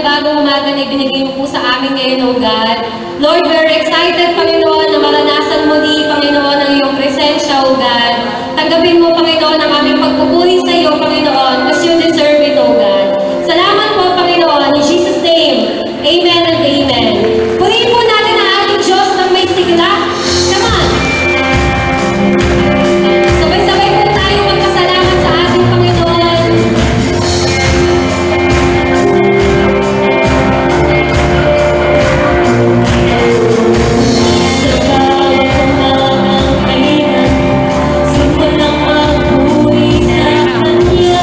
panibagong umaga na ibinigay mo po sa amin ngayon, O God. Lord, we're excited, Panginoon, na maranasan muli, Panginoon, ang iyong presensya, O God. Tanggapin mo, Panginoon, ang aming pagpupuri sa iyo, Panginoon, because you deserve it, O God. Salamat po, Panginoon. In Jesus' name, amen and amen. Purihin po natin ang ating Diyos ng may sigla. Come on! Sabay-sabay po tayo magpasalamat sa ating Panginoon. Sa bawat umagang kailan, simulang magpuri sa Kanya.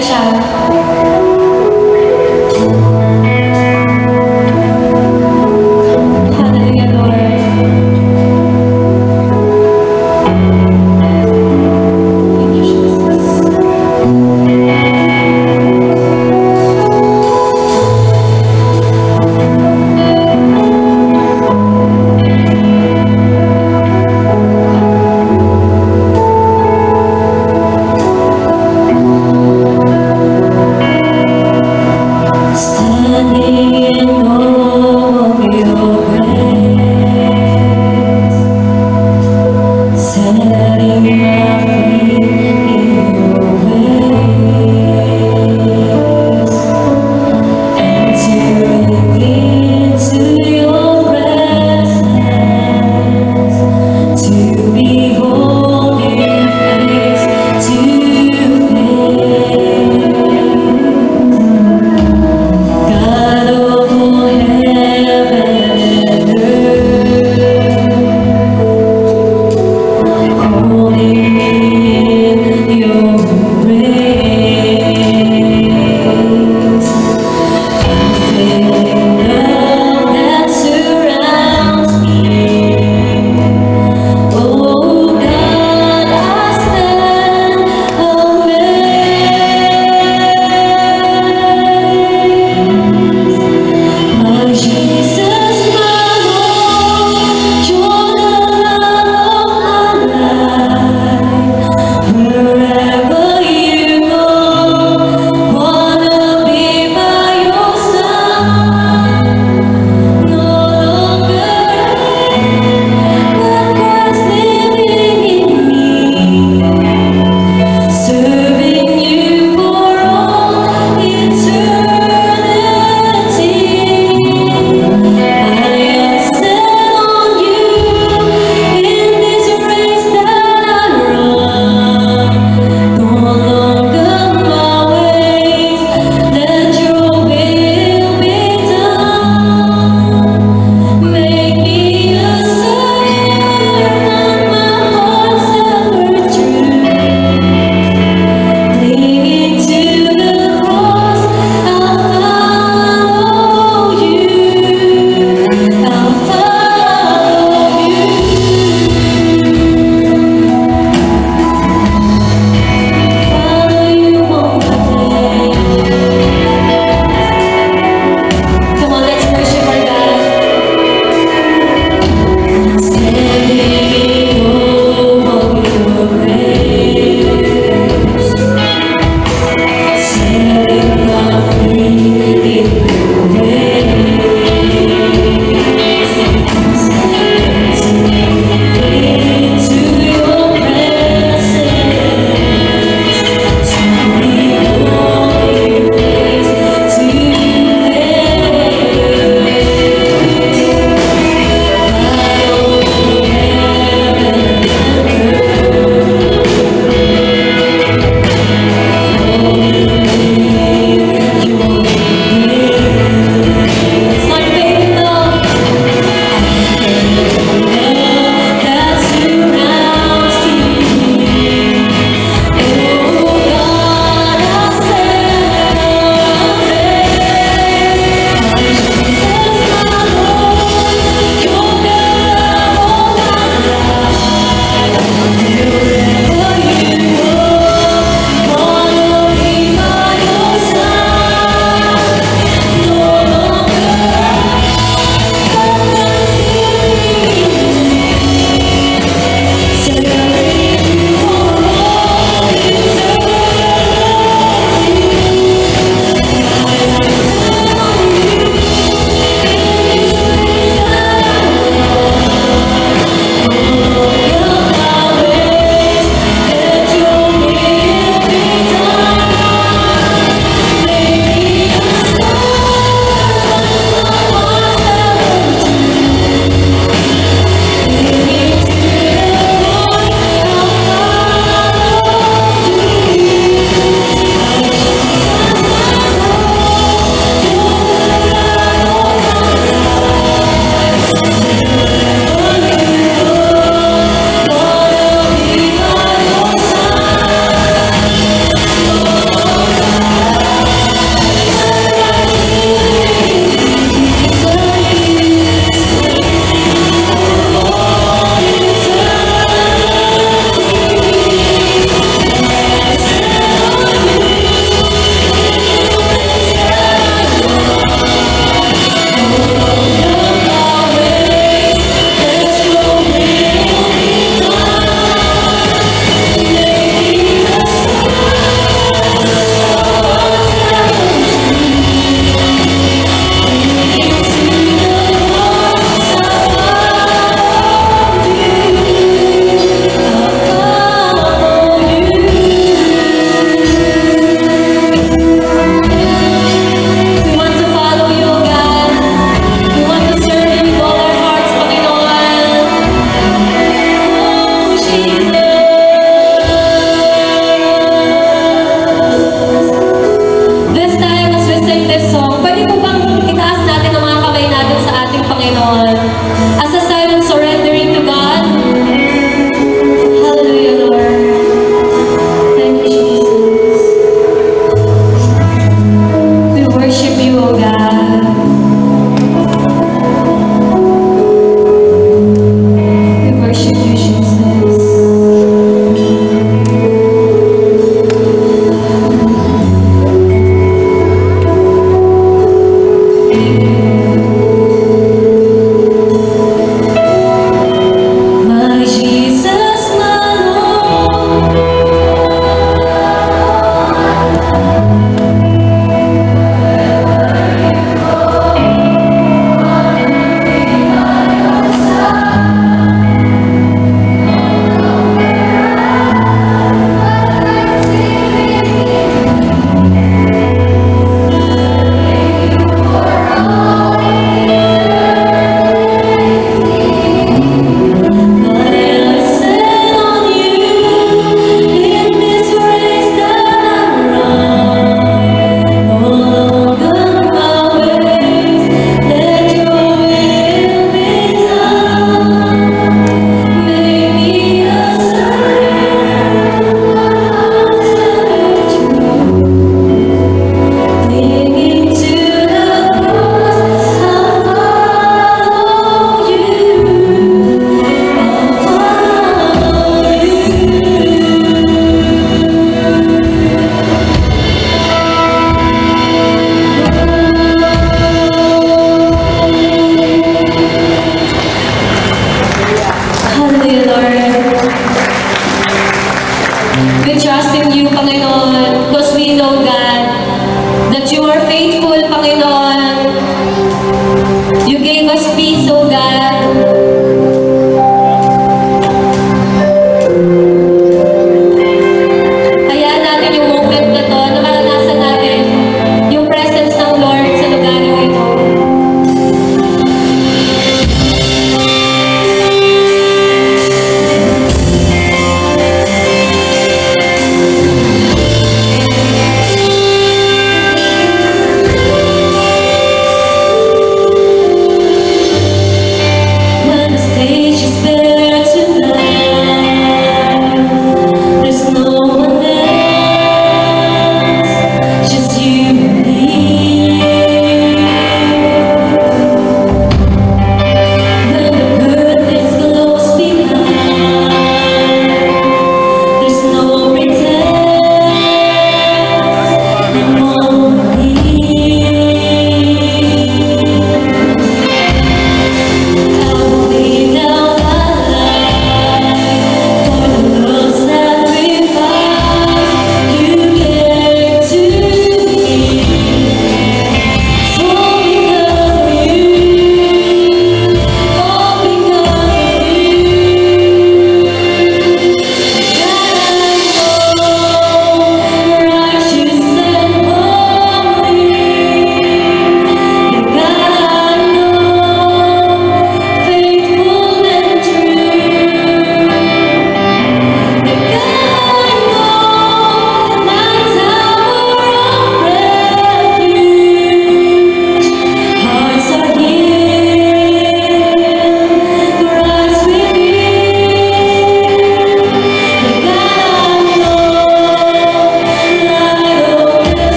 presensya. Hallelujah, Lord. Thank you, Jesus.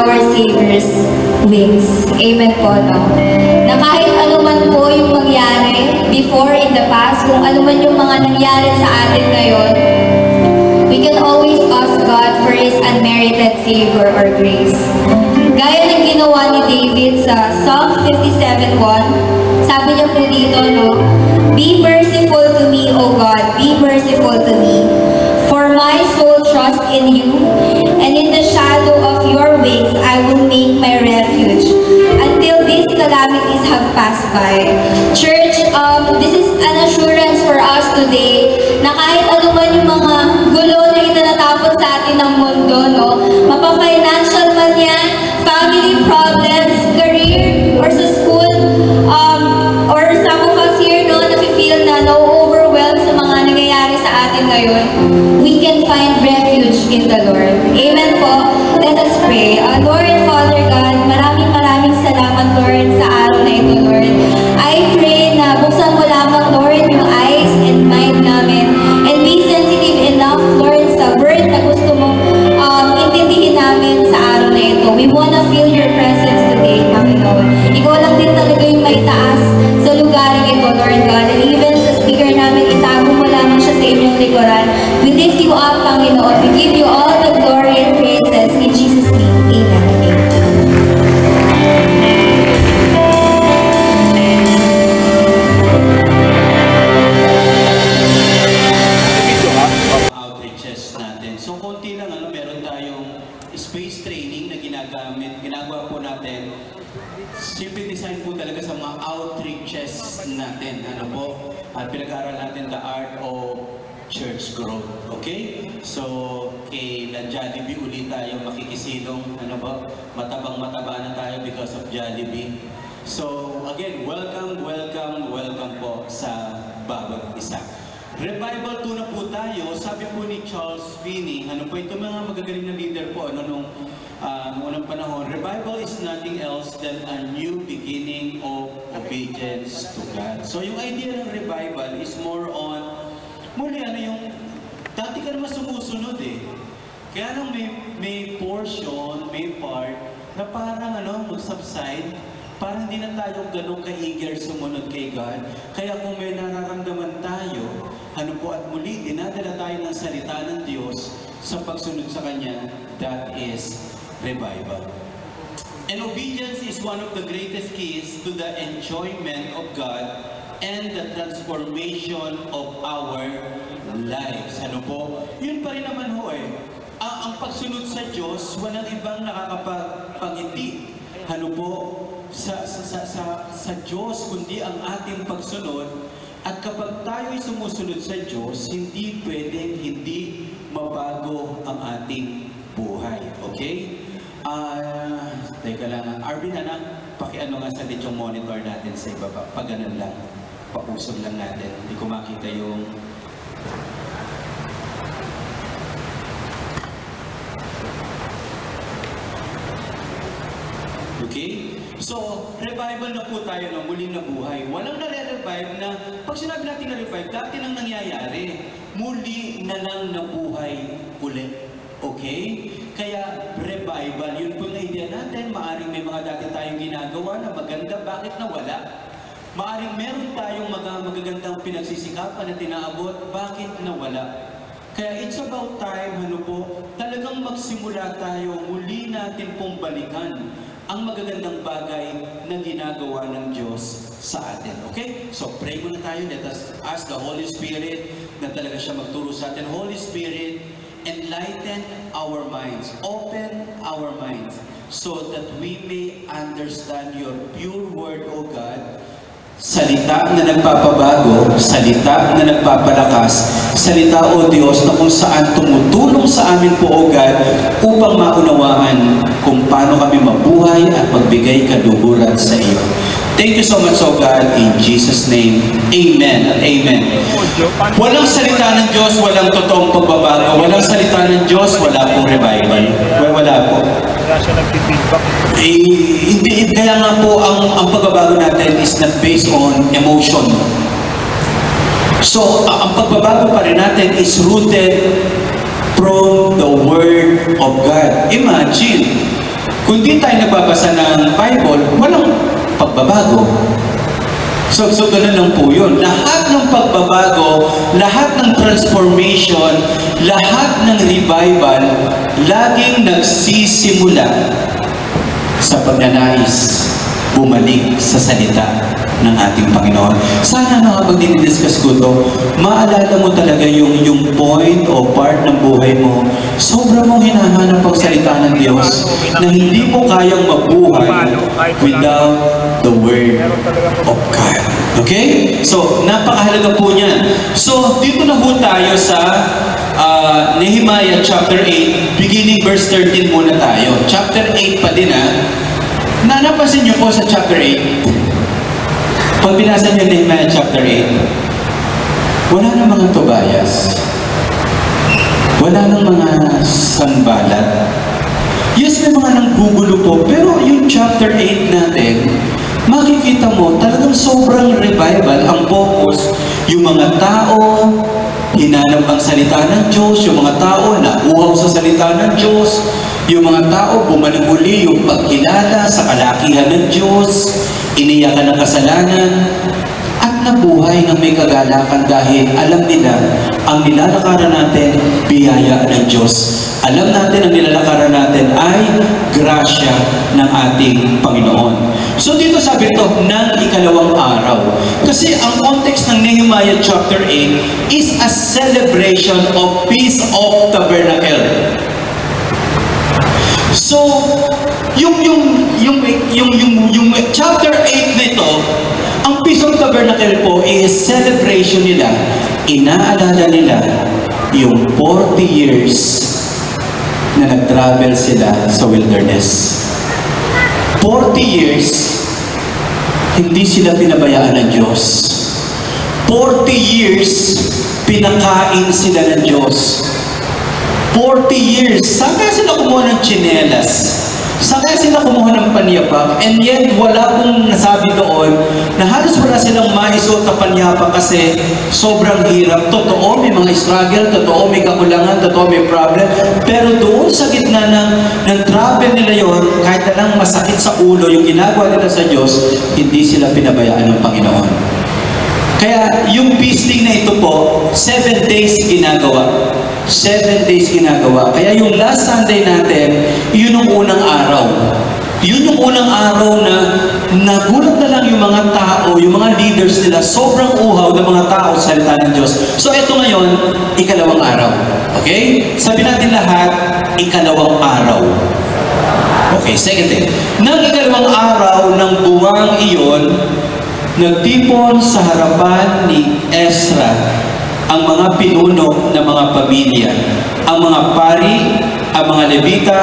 our Savior's wings. Amen po, no? Na kahit ano man po yung mangyari before in the past, kung ano man yung mga nangyari sa atin ngayon, we can always ask God for His unmerited favor or grace. Gaya ng ginawa ni David sa Psalm 57:1, sabi niya po dito, no? Be merciful to me, O God, be merciful to me. For my soul trusts in you, and in the shadow of your wings I will make my refuge until these calamities have passed by. Church, this is an assurance for us today na kahit ano man yung mga gulo na itinatapon sa atin ng mundo, no? Mapa-financial man yan, family problems, career, or sa school, or some of us here, no, na-feel na na-overwhelmed sa mga nangyayari sa atin ngayon, we can find refuge in the Lord. Amen po. Let us pray. Lord, Father God, maraming salamat, Lord, sa araw na ito, Lord. I pray na buksan mo lamang, Lord, yung eyes and mind namin, and be sensitive enough, Lord, sa word na gusto mong intindihin namin sa araw na ito. We wanna feel your presence today, Panginoon. Ikaw lang din talaga yung may taas sa lugar ito, Lord God. And even sa speaker namin, itago mo lamang siya sa inyong likuran. We lift you up, Panginoon. We give you all the glory and praises. In Jesus' name, amen. Outreaches natin. So, konti lang, meron tayong space training na ginagawa po natin. Simple design po talaga sa mga outreaches natin. At pinag-aaral natin the art of church growth. Okay? So, kay Jollibee ulit tayo makikisilong. Matabang-mataba na tayo because of Jollibee. So, again, welcome po sa bawat isa. Revival 2 na po tayo. Sabi po ni Charles Finney, ito mga magagaling na leader po, noong unang panahon, revival is nothing else than a new beginning of obedience to God. So yung idea ng revival is more on, muli yung, dati ka naman sumusunod Kaya lang may portion, may part, na parang mag-subside, parang hindi na tayo ganun ka-eager sumunod kay God. Kaya kung may nararamdaman tayo, at muli, dinadala tayo ng salita ng Diyos sa pagsunod sa Kanya, that is revival. And obedience is one of the greatest keys to the enjoyment of God and the transformation of our lives. Yun pa rin naman ang pagsunod sa Diyos, walang ibang nakakapagpangiti. Sa Diyos, kundi ang ating pagsunod. At kapag tayo'y sumusunod sa Diyos, hindi pwedeng hindi mabago ang ating buhay. Okay? Teka lang. Arvin, pakiano nga sa yung monitor natin sa ibaba. Pag-ganan lang. Pausog lang natin. Hindi ko makita yung... Okay? So, revival na po tayo ng muling nabuhay. Walang nare-revive na, pag sinabi natin na-revive, dati nang nangyayari, muli na lang nabuhay ulit. Okay? Kaya, revival, yun po na idea natin. Maaring may mga dati tayong ginagawa na maganda, bakit nawala? Maaring meron tayong mga magagandang pinagsisikapan na tinaabot, bakit nawala? Kaya it's about time, talagang magsimula tayo, muli natin pong balikan ang magagandang bagay na ginagawa ng Diyos sa atin. Okay? So, pray muna tayo. Let us ask the Holy Spirit na talaga siya magturo sa atin. Holy Spirit, enlighten our minds. Open our minds so that we may understand your pure word, O God. Salita na nagpapabago, salita na nagpapalakas, salita, O Diyos, na kung saan tumutulong sa amin po, O God, upang maunawaan kung paano kami mabuhay at magbigay kaluguran sa iyo. Thank you so much, O God, in Jesus' name. Amen at amen. Walang salita ng Diyos, walang totoong pagbabago. Walang salita ng Diyos, wala pong revival. Wala po. Wala siya nag-feedback. Hindi, kaya nga po ang pagbabago natin is not based on emotion. So, ang pagbabago pa rin natin is rooted from the Word of God. Imagine, kung nagbabasa ng Bible, walang pagbabago. So ganun lang po yun. Lahat ng pagbabago, lahat ng transformation, lahat ng revival, laging nagsisimula sa pagnanais bumalik sa salita ng ating Panginoon. Sana na kapag dinidiscuss ko to, maalala mo talaga yung point o part ng buhay mo. Sobra mong hinahanap ang salita ng Diyos na hindi mo kayang mabuhay without the Word of God. Okay? So, napakahalaga po niyan. So, dito na po tayo sa Nehemiah chapter 8, beginning verse 13 muna tayo. Chapter 8 pa din napansin niyo po sa chapter 8, pag binasa niyo Nehemiah chapter 8, wala nang mga Tobias, wala nang mga Sanballat. Yes, may mga nanggugulo po, pero yung chapter 8 natin, makikita mo talagang sobrang revival ang focus. Yung mga tao hinanap ang salita ng Diyos, yung mga tao na uhaw sa salita ng Diyos, yung mga tao bumalik uli yung pagkilala sa kalakihan ng Diyos, iniyakan ng kasalanan, at nabuhay ng may kagalakan dahil alam nila ang nilalakaran natin, biyaya ng Diyos. Alam natin ang nilalakaran natin ay grasya ng ating Panginoon. So dito sabi ito, ng ikalawang araw. Kasi ang context ng Nehemiah chapter 8 is a celebration of Feast of Tabernacle. So, yung chapter 8 nito, ang Feast of Tabernacle po is celebration nila. Inaalala nila yung 40 years na nag-travel sila sa wilderness. 40 years, hindi sila pinabayaan ng Diyos. 40 years, pinakain sila ng Diyos. 40 years, saan kaya sila kumuha ng tsinelas? Saan kaya sila kumuha ng panyapak? And yet, wala pong nasabi doon na halos wala silang maisuot na panyapak kasi sobrang hirap. Totoo, may mga struggle, totoo, may kakulangan, totoo, may problem. Pero doon sa gitna ng travel nila yon, kahit na lang masakit sa ulo, yung ginagawa nila sa Diyos, hindi sila pinabayaan ng Panginoon. Kaya yung feasting na ito po, 7 days ginagawa. 7 days ginagawa. Kaya yung last Sunday natin, yun yung unang araw. Yun yung unang araw na nagulat na lang yung mga tao, yung mga leaders nila, sobrang uhaw ng mga tao sa salita ng Diyos. So ito ngayon, ikalawang araw. Okay? Sabi natin lahat, ikalawang araw. Okay, second day. Nang ikalawang araw ng buwang iyon, nagtipon sa harapan ni Ezra ang mga pinuno ng mga pamilya, ang mga pari, ang mga Levita,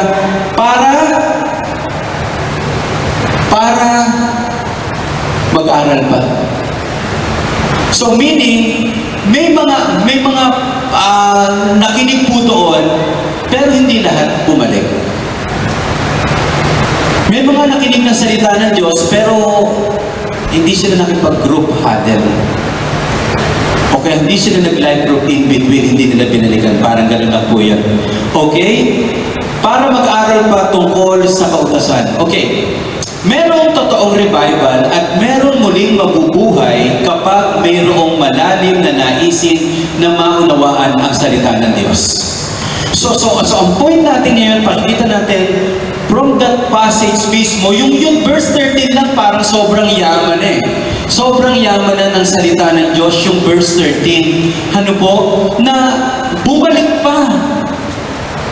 para mag-aral pa. So meaning, may mga nakinig po doon, pero hindi lahat bumalik. May mga nakinig ng salita ng Diyos, pero hindi sila nakipag-group huddle. Okay, hindi sila nag-live group in between, hindi nila binalikan. Parang gano'n lang po yan. Okay? Para mag-aral pa tungkol sa kautasan. Okay. Merong totoong revival at merong muling mabubuhay kapag mayroong malalim na naisin na maunawaan ang salita ng Diyos. So ang point natin ngayon, pakikita natin from that passage mismo, yung verse 13 lang parang sobrang yaman Sobrang yaman na ng salita ng Diyos, yung verse 13. Ano po? Na bumalik pa.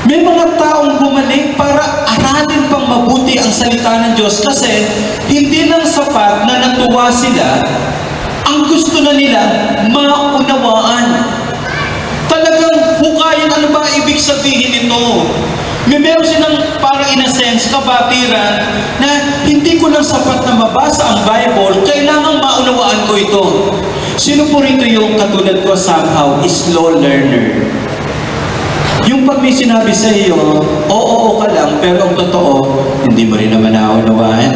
May mga taong bumalik para aralin pang mabuti ang salita ng Diyos kasi hindi lang sapat na natuwa sila, ang gusto na nila maunawaan. Talagang hukayan, ano ba ibig sabihin nito? Meron silang parang in a sense, kabatiran na hindi ko lang sapat na mabasa ang Bible, kailangan maunawaan ko ito. Sino po rito yung katulad ko somehow, slow learner? Yung pag may sinabi sa iyo, oo ka lang, pero ang totoo, hindi mo rin naman naunawaan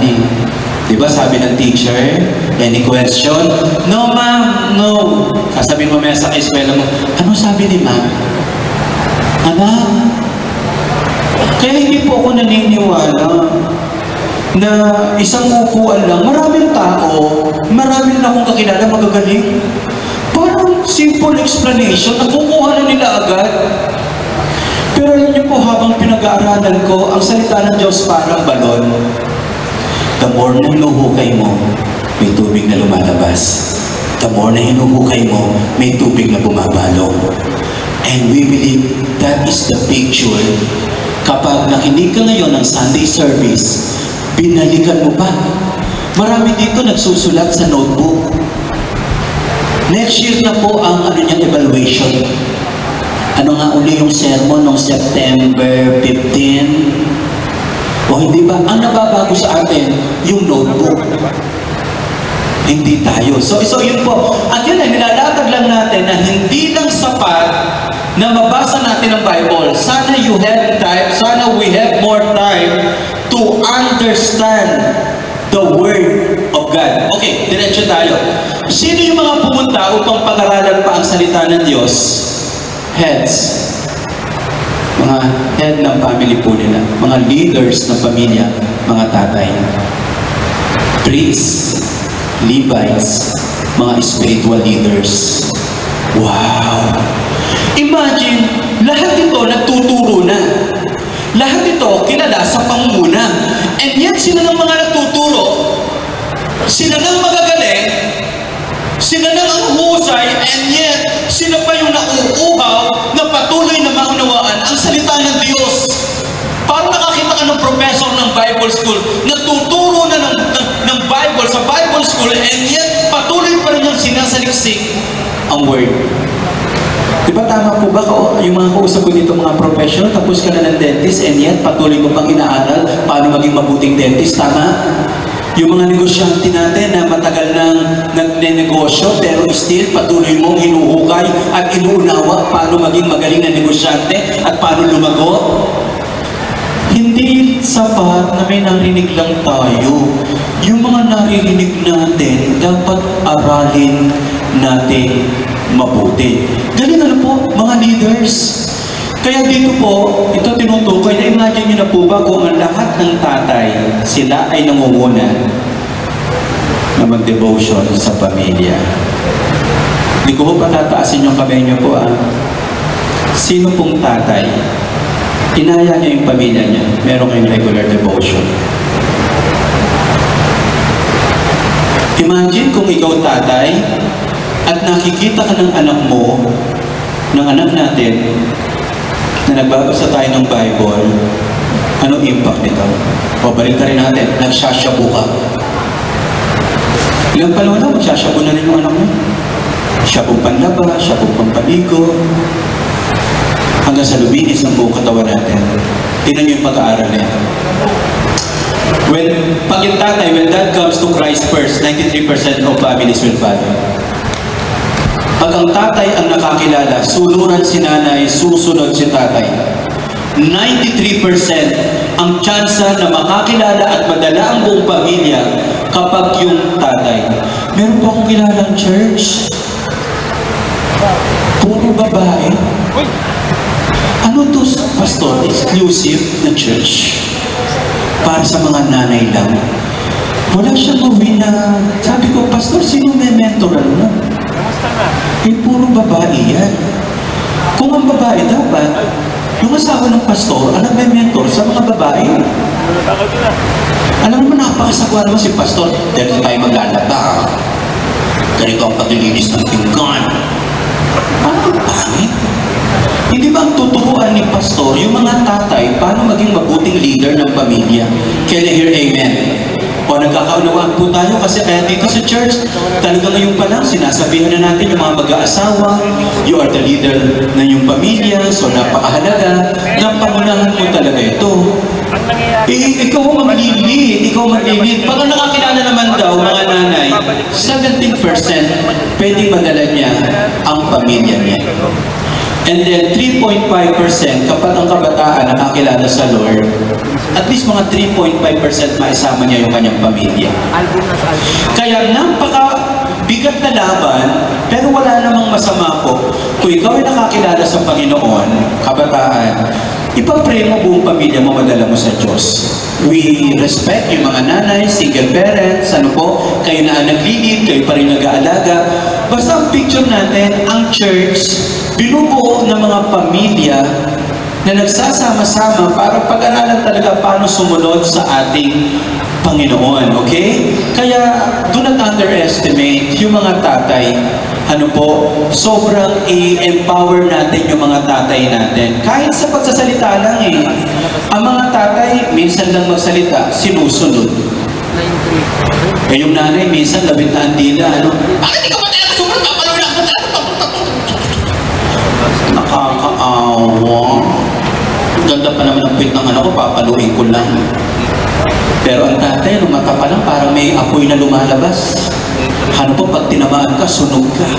Diba sabi ng teacher, any question? No ma'am, no. Sasabihin mo maya sa eskwela mo, ano sabi ni ma'am? Kaya hindi po ako naniniwala. na isang upuan lang, maraming tao, marami na akong kakilala magagaling. Parang simple explanation, nakukuha na nila agad. Pero alam niyo po, habang pinag-aaralan ko, ang salita ng Diyos parang balon. The more na hinuhukay mo, may tubig na lumalabas. The more na hinuhukay mo, may tubig na bumabalong. And we believe that is the picture. Kapag nakinig ka ngayon ng Sunday service, binalikan mo pa. Marami dito nagsusulat sa notebook. Next year na po ang evaluation. Ano nga uli yung sermon noong September 15? O hindi ba? Ang nababago sa atin, yung notebook. Hindi tayo. So yun po. At yun ay nilalatag lang natin na hindi lang sapat na mabasa natin ang Bible. Sana you have time, sana we have more time to understand the Word of God. Okay, diretso tayo. Sino yung mga pumunta upang pag-aralan pa ang salita ng Diyos? Heads. Mga head ng family po nila. Mga leaders ng pamilya. Mga tatay. Priests. Levites. Mga spiritual leaders. Wow! Imagine, lahat ito nagtuturo na. Lahat ito kilala sa pangunguna. And yet, sila ng mga nagtuturo. Sila ng magagaling. Sila ng ang husay. And yet, sila pa yung nauuhaw na patuloy na maunawaan ang salita ng Diyos. Parang nakakita ka ng professor ng Bible school, nagtuturo na ng Bible sa Bible school, and yet patuloy pa rin yung sinasaliksik ang Word. Diba tama po ba yung mga kausap ko dito, mga professional, tapos ka na ng dentist, and yet patuloy mo pang inaaral paano maging mabuting dentist, tama? Yung mga negosyante natin na matagal nang nagnenegosyo, pero still patuloy mong hinuhukay at inuunawa paano maging magaling na negosyante at paano lumago. Hindi sapat na may narinig lang tayo. Yung mga naririnig natin, dapat aralin natin mabuti. Galing ano po, mga leaders. Kaya dito po, ito tinutukoy na imagine nyo na po ba kung ang lahat ng tatay, sila ay nangunguna na mag-devotion sa pamilya. Hindi ko po patataasin yung kamay nyo po Sino pong tatay? Inaya niya yung pamilya niya, meron kayong regular devotion. Imagine kung ikaw tatay at nakikita ka ng anak mo, ng anak natin, na nagbabasa tayo ng Bible, ano impact nito? Babalik ka rin natin, nagsasyabu ka. Ilang panahon na, magsasyabu na rin yung anak mo. Syabu panlaba, syabu pampaligo, hanggang sa luminis ang buong katawan natin. Tingnan niyo yung pag-aaral na ito. Pag yung tatay, when that comes to Christ first, 93% of families will follow. Pag ang tatay ang nakakilala, sunungan si nanay, susunod si tatay. 93% ang tsansa na makakilala at madala ang buong pamilya kapag yung tatay. Meron po akong kilalang church. Puro babae. Ano to, pastor? Exclusive na church. Para sa mga nanay lang. Wala siyang gawin na, sabi ko, pastor, sino may mentoran mo? Puro babae yan. Kung ang babae dapat, yung asawa ng pastor, alam may mentor sa mga babae. Alam mo, napakasagwa naman si pastor, dahil tayo maglalata. Ganito ang paglilinis ng pinggan. Parang pangit. Hindi ba ang tuturuan ni pastor, yung mga tatay, paano maging mabuting leader ng pamilya? Can I hear amen? O nagkakaunawaan po tayo kasi kaya dito sa church, talaga ngayon pa lang, sinasabihan na natin yung mga mag-aasawa, you are the leader ng iyong pamilya, so napakahalaga, na pangunahan mo talaga ito. Ikaw ang maglilid, ikaw maglilid. Pag nakakilala naman daw, mga nanay, 17% pwede madala niya ang pamilya niya. And then 3.5% kapag ang kabataan nakakilala sa Lord, at least mga 3.5% maisama niya yung kanyang pamilya. Kaya napaka-bigat na laban, pero wala namang masama po. Kung ikaw ay nakakilala sa Panginoon, kabataan, ipag-pray mo buong pamilya mo, madala mo sa Diyos. We respect yung mga nanay, single parents, kayo na ang naglilid, kayo pa rin nag-aalaga. Basta ang picture natin, ang church, binubuo ng mga pamilya na nagsasama-sama para pag-aralan talaga paano sumunod sa ating Panginoon, okay? Kaya, do not underestimate yung mga tatay. Sobrang i-empower natin yung mga tatay natin. Kahit sa pagsasalita lang ang mga tatay, minsan lang magsalita, sinusunod. Yung nanay, minsan labit na ang dila, bakit di ka ba talaga sumunod? Papalula ka talaga. Nakakaawa. Ganda pa naman ang puwit ng ko, papaluin ko lang. Pero ang tatay, mata pa lang, parang may apoy na lumalabas. Pag tinamaan ka, sunog ka.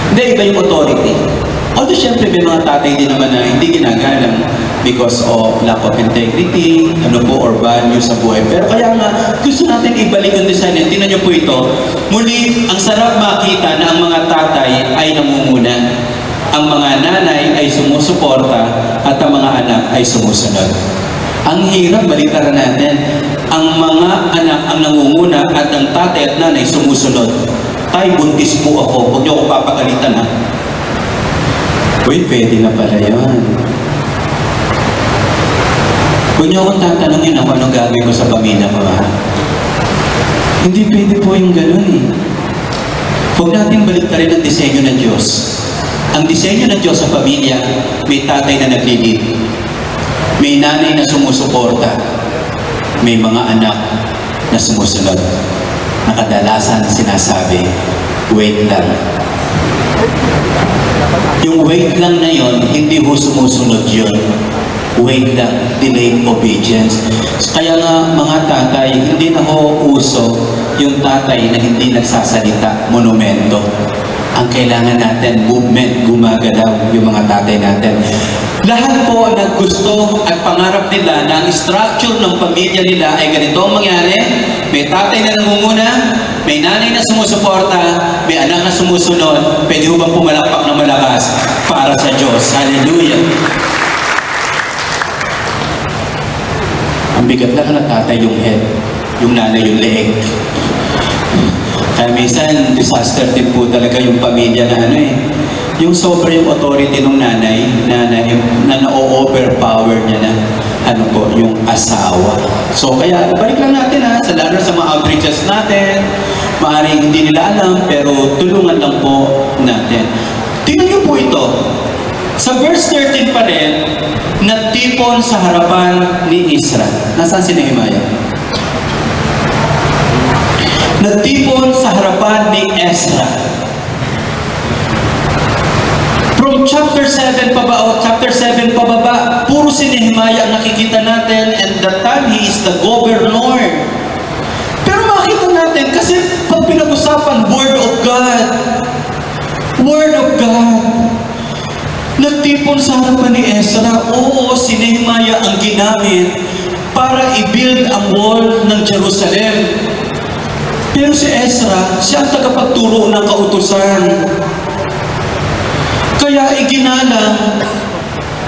Hindi, iba yung authority. Although, syempre, may mga tatay din naman na hindi ginagalang because of lack of integrity, or value sa buhay. Pero kaya nga, gusto natin ibalik ang design. Tingnan niyo po ito. Muli, ang sarap makita na ang mga tatay ay namumuna. Ang mga nanay ay sumusuporta at ang mga anak ay sumusunod. Ang hirap, balitaran natin. Ang mga anak ang nangunguna at ang tatay at nanay sumusunod. Tay, buntis po ako. Huwag niyo ako papagalitan, ha? Uy, pwede na pala yun. Huwag niyo akong tatanungin ako anong gagawin ko sa pamilya ko, ha? Hindi pwede po yung ganun, Huwag natin baliktarin ang disenyo ng Diyos. Ang disenyo ng Diyos sa pamilya, may tatay na naglilid. May nanay na sumusuporta. May mga anak na sumusunod. Nakadalasan sinasabi, wait lang. Yung wait lang na yon, hindi ho sumusunod yun. Wait lang, delayed obedience. Kaya nga mga tatay, hindi na ho uso yung tatay na hindi nagsasalita, monumento. Ang kailangan natin, movement, gumagalaw yung mga tatay natin. Lahat po na gusto at pangarap nila na ang structure ng pamilya nila ay ganito ang mangyari. May tatay na nangunguna, may nanay na sumusuporta, may anak na sumusunod. Pwede ho bang pumalakpak na malakas para sa Diyos? Hallelujah! Ang bigat lang ng tatay yung head, yung nanay yung leeg. Kaya minsan, disaster din po talaga yung pamilya na yung sobra yung authority ng nanay na na-overpower niya na yung asawa. So kaya, balik lang natin lalo sa mga outreaches natin, maaaring hindi nila alam, pero tulungan lang po natin. Tingnan niyo po ito. Sa verse 13 pa rin, natipon sa harapan ni Ezra. Nasaan si Nehemiah? Natipon sa harapan ni Ezra. From chapter 7 pababa, puro si Nehemiah ang nakikita natin, and that time he is the governor. Pero makita natin, kasi pag pinag-usapan, Word of God, nagtipon sa harapan ni Ezra. Oo, si Nehemiah ang ginamit para i-build ang wall ng Jerusalem. Pero si Ezra, siya ang tagapagturo ng kautusan. Kaya iginalang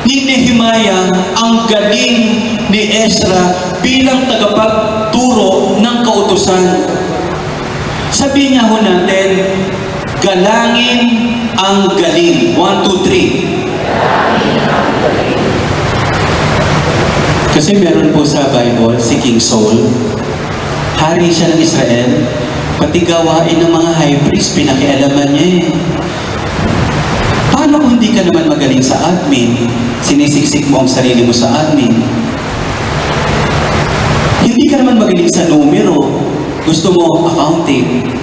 ni Nehemiah ang galing ni Ezra bilang tagapagturo ng kautusan. Sabihin nga ho natin, galangin ang galing. 1, 2, 3. Kasi meron po sa Bible si King Saul. Hari siya ng Israel. Pati gawain ng mga high priest, pinakialaman niya Paano kung hindi ka naman magaling sa admin? Sinisiksik mo ang sarili mo sa admin. Hindi ka naman magaling sa numero. Gusto mo accounting.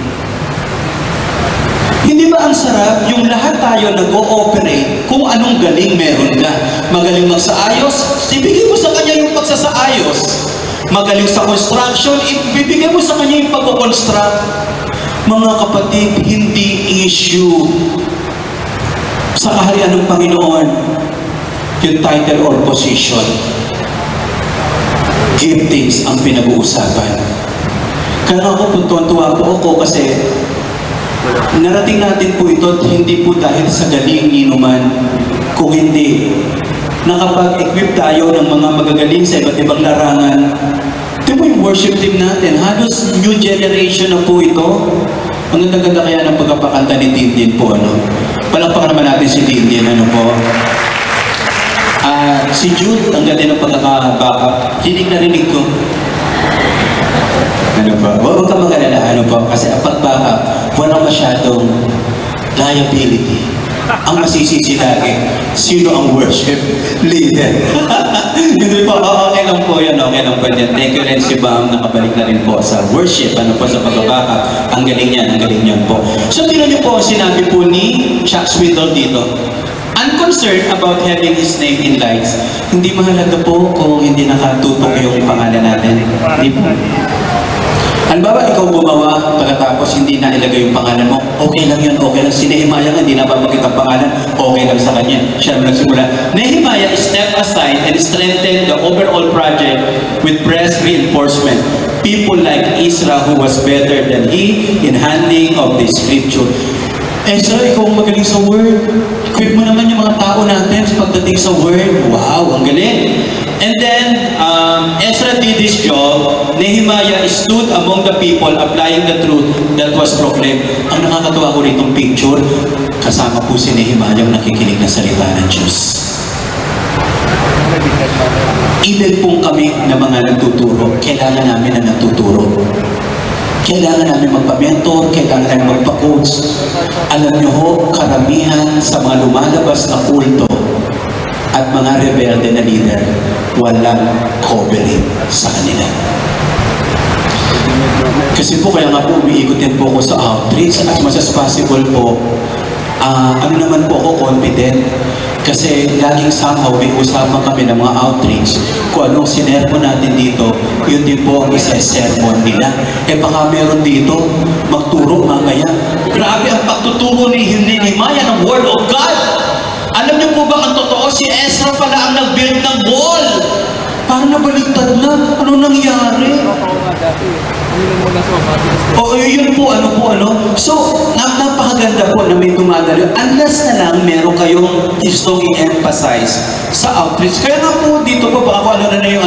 Hindi ba ang sarap yung lahat tayo nag-ooperate kung anong galing meron ka? Magaling magsaayos, ibigay mo sa kanya yung pagsasaayos. Magaling sa construction, ibibigay mo sa kanya yung pag-construct. Mga kapatid, hindi issue sa kaharian ng Panginoon yung title or position. Giftings ang pinag-uusapan. Kaya ako tuwa po ako kasi narating natin po ito at hindi po dahil sa galing ni Numan, kung hindi nakapag-equip tayo ng mga magagaling sa iba't ibang larangan. Ito po yung worship team natin. Halos new generation na po ito. Ang ganda-ganda kaya ng pagkapakanta ni Dindin po, ano? Palakpakan naman natin si Dindin, ano po? Si Jude, ang ganda ng pagkakabaka. Rinig na rinig ko. Ano po? Huwag ka mag-alala, ano po? Kasi ang pagbaka, walang masyadong liability. Ang masisisi lagi, sino ang worship leader? Hindi po, okay lang po yan, okay lang po yan. Thank you rin si Bam, nakabalik na rin po sa worship, ano po, sa pagbabaka. Ang galing yan po. So, tingnan niyo po, sinabi po ni Chuck Swindoll dito, unconcerned about having his name in lights. Hindi mahalaga po kung hindi nakatutok yung pangalan natin. Hindi po. Halimbawa, ikaw gumawa, pagkatapos hindi na ilagay yung pangalan mo, okay lang yun, okay lang. Si Nehemiah nga, hindi nababanggit ang pangalan, okay lang sa kanya. Siya ang nagsimula. Nehemiah stepped aside and strengthened the overall project with press reinforcement. People like Ezra, who was better than he in handling of the scripture. Ezra, ikaw ang magaling sa word. Equip mo naman yung mga tao natin sa pagdating sa word. Wow, ang galing. And then, Ezra did this job. Nehemiah stood among the people applying the truth that was proclaimed. Ang nakakatawa ko ritong picture, kasama po si Nehemiah yung nakikinig na salita ng Diyos. Ilan pong kami na mga nagtuturo, kailangan namin na natuturo. Kailangan namin magpa-mentor, kailangan namin magpa-coach. Alam niyo ho, karamihan sa mga lumalabas na kulto at mga rebelde na leader, walang covering sa kanila. Kasi po, kaya nga po, umiikot din po ako sa outreach at mas as possible po, ano naman po ako, confident. Kasi laging somehow may usapan kami ng mga outreach. Kung anong sinermo natin dito, yun din po ang isa-sermon nila. Baka meron dito, magturo mamaya. Grabe ang pagtuturo ni Nehemiah ng Word of God. Alam niyo po ba ang totoo? Si Ezra pala ang nag-build ng wall. Parang nabaliktad na. Ano nangyari? Yun po, ano. So, napakaganda po na may dumadalo. Unless na lang meron kayong gustong i-emphasize sa outreach. Kaya nga po, dito po, baka ano na yung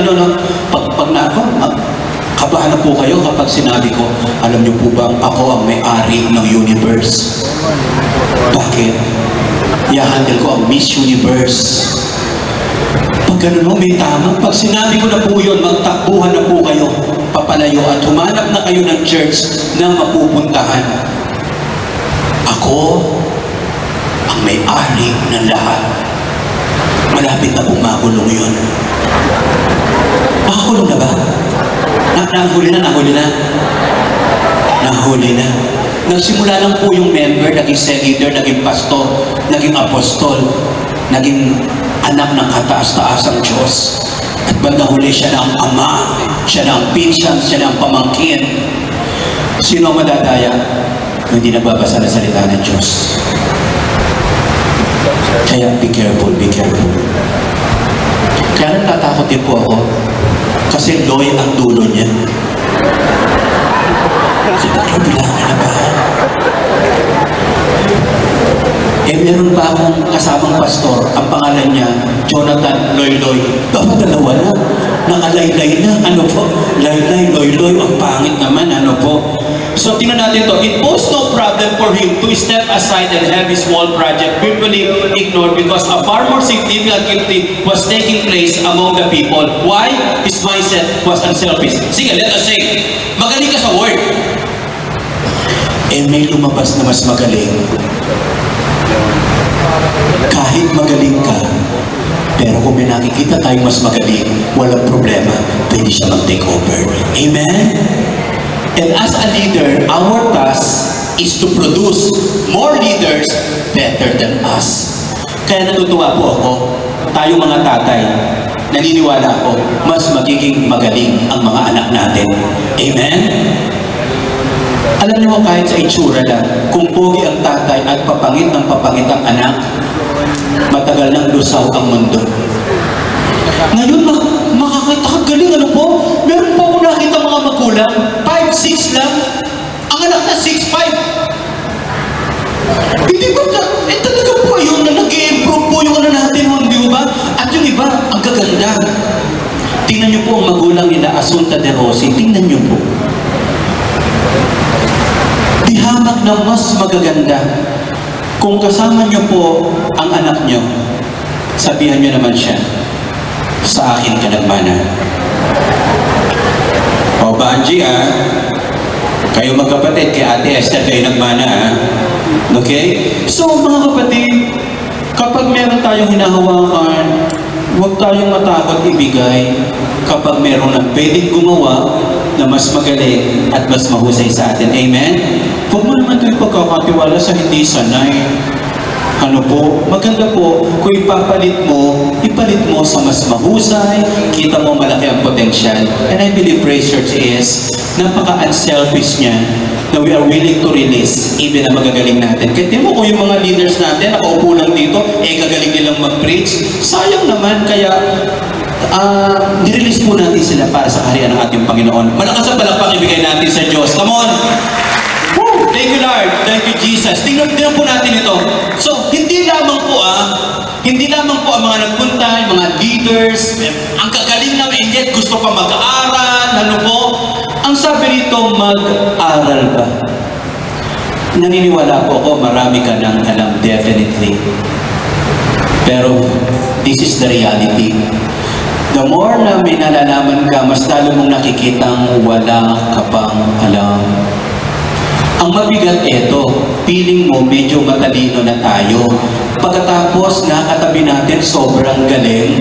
pag na ako, kabahan na po kayo kapag sinabi ko, alam niyo po ba, ako ang may-ari ng universe. Bakit? I-handle ko ang Miss Universe. Pag gano'n mo, may tama. Pag sinabi ko na po yun, magtakbuhan na po kayo, papalayo at humanap na kayo ng church na mapupuntahan. Ako ang may-ari ng lahat. Malapit na pong makulong yun. Makakulong na ba? Nahuli na. Nagsimula lang po yung member, naging senator, naging pastor, naging apostol, naging anak ng kataas-taasang Diyos. At bandang huli siya ng ama, siya ng pinsan, siya ng pamangkin. Sino ang madadaya? Hindi nagbabasa ng salita ng Diyos. Kaya be careful, be careful. Kaya natatakot din po ako. Kasi Loy ang dulo niya. Bilangan na ba? Meron pa akong kasamang pastor, ang pangalan niya, Jonathan Loy-Loy. Dapat dalawa na. Nakalaylay na. Ano po? Laylay, Loy-Loy. Ang pangit naman. Ano po? So, tingnan natin to. It was no problem for him to step aside and have his wall project virtually ignored because a far more significant activity was taking place among the people. Why? His mindset was unselfish. Sige, let us say, magaling ka sa word. May lumabas na mas magaling. Kahit magaling ka, pero kung may nakikita tayong mas magaling, walang problema, pwede siya mag-take over. Amen? And as a leader, our task is to produce more leaders better than us. Kaya natutuwa po ako, tayong mga tatay, naniniwala ako, mas magiging magaling ang mga anak natin. Amen? Alam niyo kahit sa itsura lang, kung pogi ang tatay at papangit ang anak, matagal nang lusaw ang mundo. Ngayon, makakita ka galing, ano po? Meron po ako nakita mga magulang, 5'6" lang, ang anak na 6'5". Hindi ba, talaga po yun na nag-i-improve po yung ano natin, di ba? At yung iba, maganda. Tingnan niyo po ang magulang nila Asunta de Rossi. Tingnan niyo po. Di hamak na mas magaganda. Kung kasama niyo po ang anak niyo, sabihan niyo naman siya, sa akin ka nagmana. O Banji kayo magkapatid, kay Ate Esther kayo nagmana Okay? So mga kapatid, kapag meron tayong hinahawakan, huwag tayong matakot ibigay kapag meron na pwedeng gumawa na mas magaling at mas mahusay sa atin. Amen? Huwag mo naman ito pagkakatiwala sa hindi sanay. Ano po? Maganda po, kung ipapalit mo sa mas mahusay, kita mo malaki ang potensyal. And I believe Praise Church is napaka-unselfish niya na we are willing to release even na magagaling natin. Kaya di mo kung yung mga leaders natin, nakaupo lang dito, gagaling nilang mag-preach. Sayang naman, kaya nirelease po natin sila para sa kaharian ng ating Panginoon. Malakas ang palakpak ibigay natin sa Diyos. Come on! Woo! Thank you Lord. Thank you Jesus. Tingnan po natin ito. So, hindi lamang po ang mga nagpunta, yung mga leaders, ang kagaling na yet gusto pa mag-aaral, ano po? Ang sabi rito, mag-aral ba? Naniniwala po ako, marami ka nang alam, definitely. Pero, this is the reality. The more na may nalalaman ka, mas lalo mong nakikitang wala ka pang alam. Ang mabigat ito, feeling mo medyo matalino na tayo. Pagkatapos nakatabi natin sobrang galing,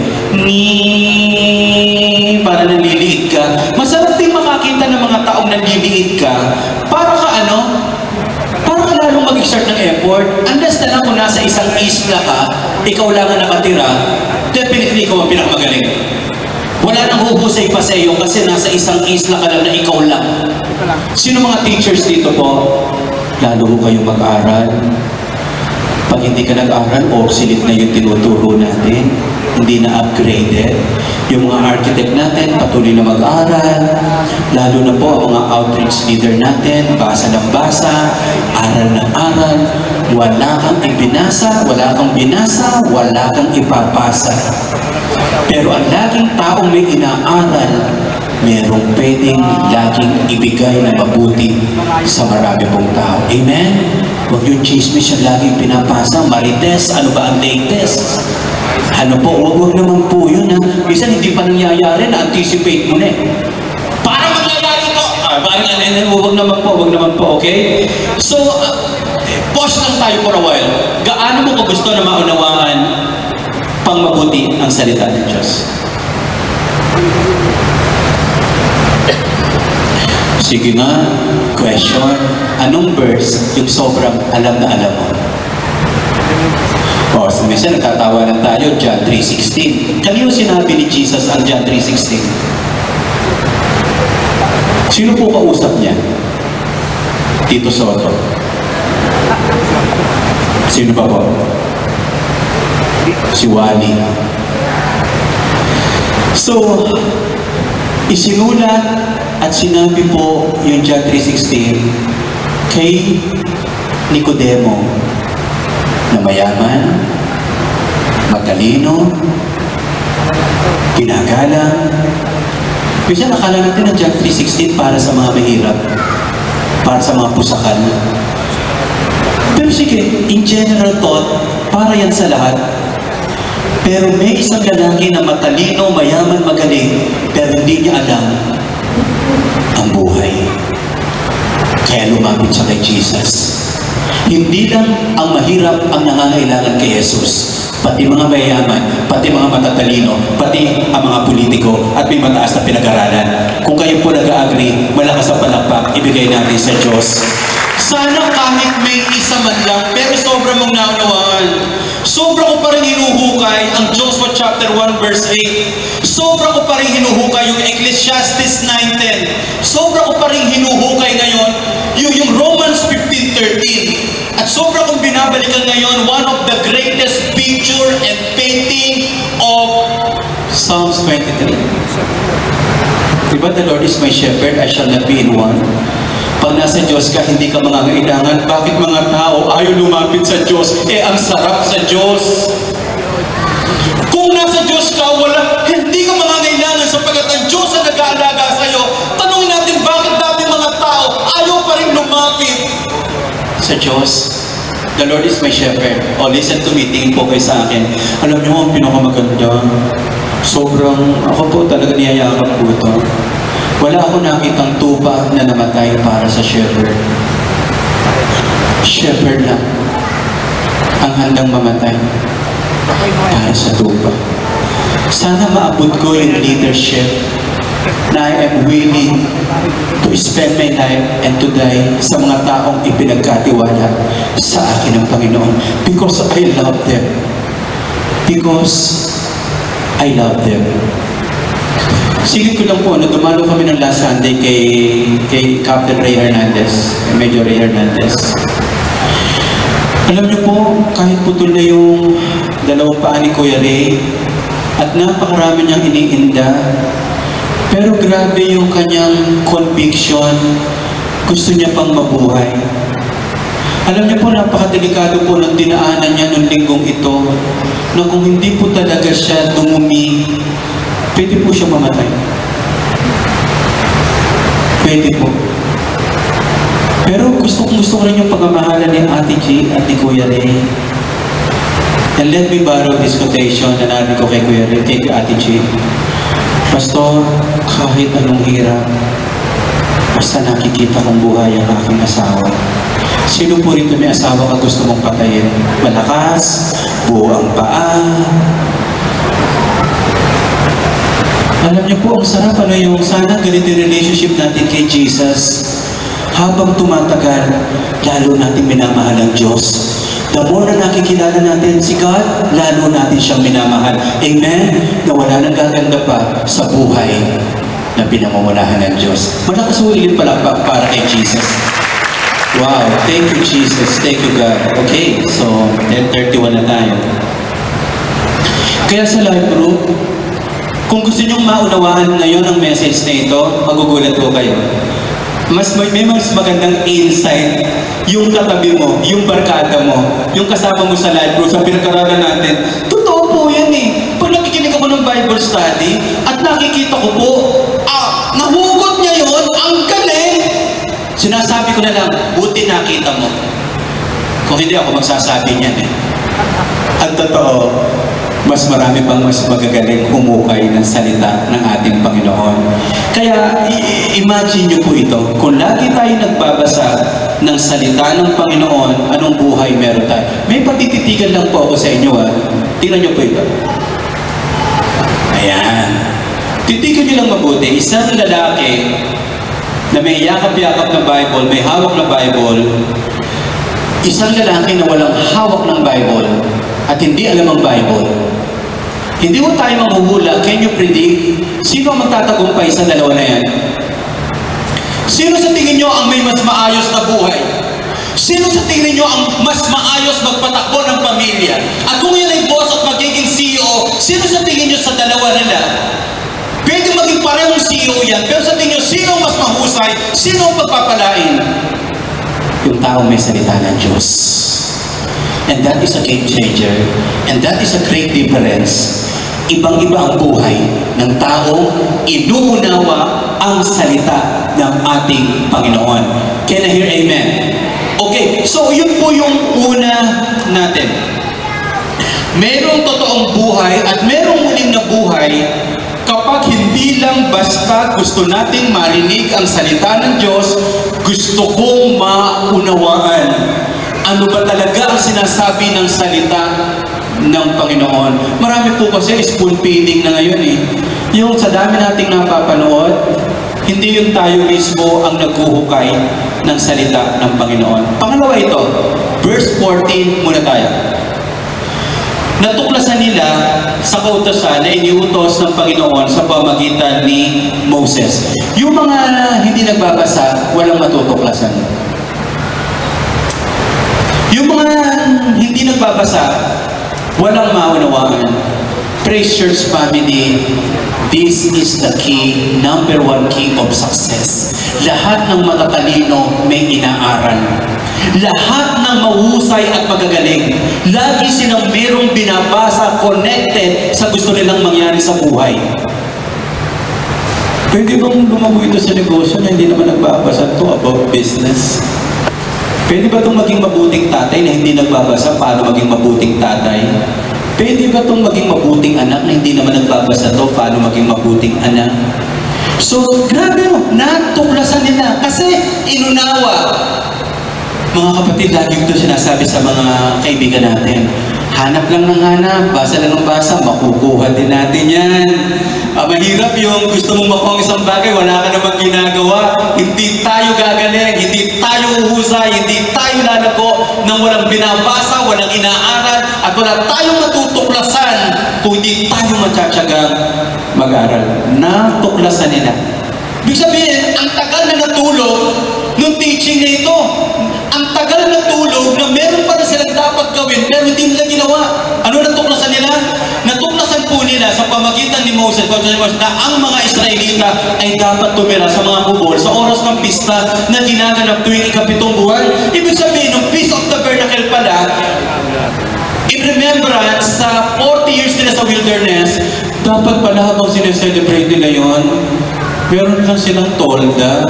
para naliliit ka. Masarap din makakita ng mga taong naliliit ka, para ka lalong mag-exert ng effort. Unless na lang kung nasa isang isla ka, ikaw lang ang nakatira, definitely ikaw ang pinakamagaling. Wala nang huhusay pa sa iyo kasi nasa isang isla ka lang na ikaw lang. Sino mga teachers dito po? Lalo ko kayong mag-aral. Pag hindi ka nag-aral, obsolete na yung tinuturo natin. Hindi na upgraded. Yung mga architect natin, patuloy na mag-aral. Lalo na po ang mga outreach leader natin, basa ng basa, aral ng aral. Wala kang ibinasa, wala kang binasa, wala kang ipapasa. Pero ang laging taong may inaaral, merong pwedeng laging ibigay na mabuti sa marami pong tao. Amen? Huwag yung chismis siya laging pinapasa. Marites, ano ba ang latest? Ano po, huwag naman po yun ha. Minsan hindi pa nangyayari, na-anticipate mo na eh. Para mangyayari ito! Huwag naman po, okay? So, pause lang tayo for a while. Gaano mo ko gusto na maunawaan pang mabuti ang salita ng Diyos? Sige nga, question. Anong verse yung sobrang alam na alam mo? O, minsan nagtatawanan tayo, John 3:16. Kanino sinabi ni Jesus ang John 3:16? Sino po kausap niya? Tito Soto. Sino pa po? Si Wally. So, isinulat at sinabi po yung John 3:16 kay Nicodemo na mayaman, matalino, ginagalang. Kasi nakala natin ang John 3:16 para sa mga mahirap, para sa mga pusakan. Pero sige, in general thought, para yan sa lahat. Pero may isang lalaki na matalino, mayaman, magaling, pero hindi niya alam ang buhay. Kaya lumapit siya kay Jesus. Hindi lang ang mahirap ang nangangailangan kay Jesus. Pati mga mayaman, pati mga matatalino, pati ang mga politiko at may mataas na pinag-aralan. Kung kayo po nag-agree, malakas ang palakpak, ibigay natin sa Diyos. Sana kahit may isa man lang, pero sobra mong naunawaan. Sobra ko pa rin hinuhukay ang Joshua chapter 1 verse 8. Sobra ko pa rin hinuhukay yung Ecclesiastes 9:10. Sobra ko pa rin hinuhukay ngayon yung Romans 15:13. At sobra kong binabalikan ngayon one of the greatest picture and painting of Psalms 23. Diba the Lord is my shepherd, I shall not be in want. Pag nasa Diyos ka, hindi ka mangangailangan. Bakit mga tao ayaw lumapit sa Diyos? Ang sarap sa Diyos. Kung nasa Diyos ka, hindi sapagkat ang Diyos ang nag-aalaga sa iyo. Tanungin natin bakit daming mga tao ayaw pa rin lumapit sa Diyos. The Lord is my shepherd. Oh, listen to me. Tingin po kayo sa akin. Alam niyo ang pinakamaganda. Sobrang, ako po talaga niyayakap po ito. Wala ako nakitang tupa na namatay para sa shepherd. Shepherd lang ang handang mamatay para sa tupa. Sana maabot ko yung leadership na I am willing to spend my life and to die sa mga taong ipinagkatiwala sa akin ng Panginoon. Because I love them. Because I love them. Sigit ko lang po, dumalo kami ng last Sunday kay Captain Ray Hernandez, Major Ray Hernandez. Alam niyo po, kahit putol na yung dalawang paa ni Kuya Ray, at napakarami niyang iniinda, pero grabe yung kanyang conviction, gusto niya pang mabuhay. Alam niyo po, napakadelikado po ng dinaanan niya noong linggong ito, na kung hindi po talaga siya dumumi, pwede po siya mamatay. Pwede po. Pero gusto ko rin yung pagmamahalan ni Ate G at ni Kuya Ray. And let me borrow this quotation na narinig ko kay Kuya Ray, kay Ate G. Pastor, kahit anong hirap, basta nakikita kong buhay ang aking asawa. Sino po rito may asawa ka gusto mong patayin? Malakas, buo ang paa. Alam niyo po, ang sarap yung sana ganito yung relationship natin kay Jesus. Habang tumatagal, lalo natin minamahal ang Diyos. The more na nakikilala natin si God, lalo natin siyang minamahal. Amen? Na wala nang gaganda pa sa buhay na pinamamulahan ng Diyos. Malakas mo ilit palakpak para kay Jesus. Wow, thank you Jesus, thank you God. Okay, so 10:31 na tayo. Kaya sa live group, kung gusto nyong maunawaan ngayon ang message na ito, magugulat po kayo. May mas magandang insight yung katabi mo, yung barkada mo, yung kasama mo sa live group, sa pinag-aralan natin. Totoo po yan eh. Pag nakikinig ako ng Bible study at nakikita ko po, nahugot niya yun, ang galing. Sinasabi ko na lang, buti nakita mo. Kung hindi ako magsasabi niyan eh. At totoo, mas marami pang mas magagaling humukay ng salita ng ating Panginoon. Kaya imagine niyo po ito, kung lagi tayo nagbabasa ng salita ng Panginoon, anong buhay meron tayo? May patititigan lang po ako sa inyo ha. Tingnan niyo po ito. Ayan. Titigan niyo lang mabuti. Isang lalaki na may yakap-yakap na Bible, may hawak na Bible, isang lalaki na walang hawak ng Bible at hindi alam ang Bible. Hindi mo tayo mahuhula. Can you predict sino ang magtatagumpay sa dalawa na yan? Sino sa tingin nyo ang may mas maayos na buhay? Sino sa tingin nyo ang mas maayos magpatakbo ng pamilya? At kung yan ay boss at magiging CEO, sino sa tingin nyo sa dalawa nila? Pwede maging parehong CEO yan, pero sa tingin nyo, sino ang mas mahusay? Sino ang pagpapalain? Yung taong may salita ng Diyos. And that is a game changer. And that is a great difference. Ibang-iba ang buhay ng taong inuunawa ang salita ng ating Panginoon. Can I hear amen? Okay, so yun po yung una natin. Merong totoong buhay at merong muling na buhay kapag hindi lang basta gusto nating marinig ang salita ng Diyos, gusto kong maunawaan. Ano ba talaga ang sinasabi ng salita ng Panginoon? Marami po kasi spoon feeding na ngayon eh. Yung sa dami nating napapanood, hindi yung tayo mismo ang naghuhukay ng salita ng Panginoon. Pangalawa ito, verse 14 muna tayo. Natuklasan nila sa kautosan na iniutos ng Panginoon sa pamagitan ni Moses. Yung mga hindi nagbabasa, walang matutuklasan. Yung mga hindi nagbabasa, walang maunawaan. Praise Church family, this is the key, number one key of success. Lahat ng matatalino may inaaral. Lahat ng mahusay at magagaling, lagi silang merong binabasa, connected sa gusto nilang mangyari sa buhay. Pwede bang lumago ito sa negosyo na hindi naman nagbabasa to about business? Pwede ba itong maging mabuting tatay na hindi nagbabasa paano maging mabuting tatay? Pwede ba itong maging mabuting anak na hindi naman nagbabasa to paano maging mabuting anak? So, grabe no, natuklasan nila kasi inunawa. Mga kapatid, lagi ko ito sinasabi sa mga kaibigan natin. Hanap lang ng hanap, basa lang ng basa, makukuha din natin yan. Mahirap yung gusto mong makuha ang isang bagay, wala ka namang ginagawa. Hindi tayo gagaling, hindi tayo uhusay, hindi tayo lalago nang walang binabasa, walang inaaral, at wala tayong matutuklasan kung hindi tayo matsatsagang mag-aral. Natuklasan nila. Ibig sabihin, ang tagal na natulog nung teaching na ito. Ang tagal na tulog na meron pa na silang dapat gawin pero hindi nila ginawa. Ano natuklasan nila? Natuklasan po nila sa pamagitan ni Moses na ang mga Israelita ay dapat tumira sa mga kubol sa oras ng pista na ginaganap tuwing ikapitong buwan. Ibig sabihin, ng Feast of Tabernacle pala, in remembrance sa 40 years nila sa wilderness, dapat pala habang sineselebrate nila yun, meron lang silang tolda.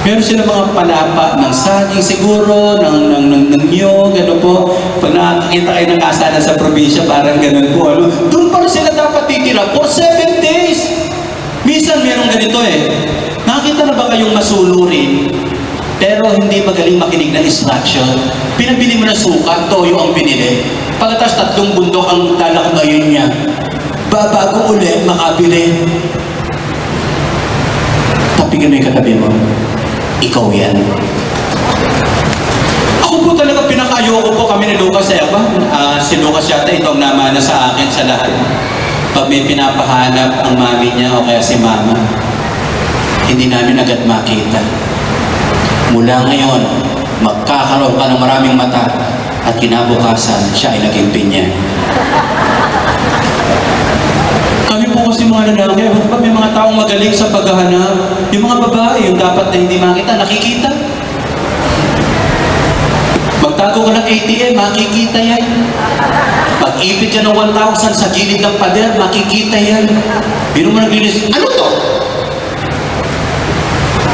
Meron silang mga palapa ng saging siguro, ng niyog, ano po. Pag nakakita kayo ng kasana sa probinsya, parang ganun po, ano. Doon pala sila dapat titira for 7 days. Minsan meron ganito eh. Nakakita na ba kayong masulurin, pero hindi magaling makinig ng instruction? Pinabili mo na suka, toyo ang binili. Pagkatapos 3 bundok ang lalakbayin niya. Bago ulit makabili. Tapigan mo yung katabi mo. Ikaw yan. Ako po talaga pinakayoko po kami ni Lucas Eva. Si Lucas yata itong namana sa akin sa lahat. Pag may pinapahanap ang mami niya o kaya si mama, hindi namin agad makita. Mula ngayon, magkakaroon ka ng maraming mata at kinabukasan, siya ay naging pinya. Kami po kasi mga lalaki, may mga taong magaling sa paghahanap. Yung mga babae, yung dapat na hindi makita, nakikita. Magtago ka ng ATM, makikita yan. Pag-ipit ka ng 1,000 sa gilid ng pader, makikita yan. Bino mo naglinis, ano to?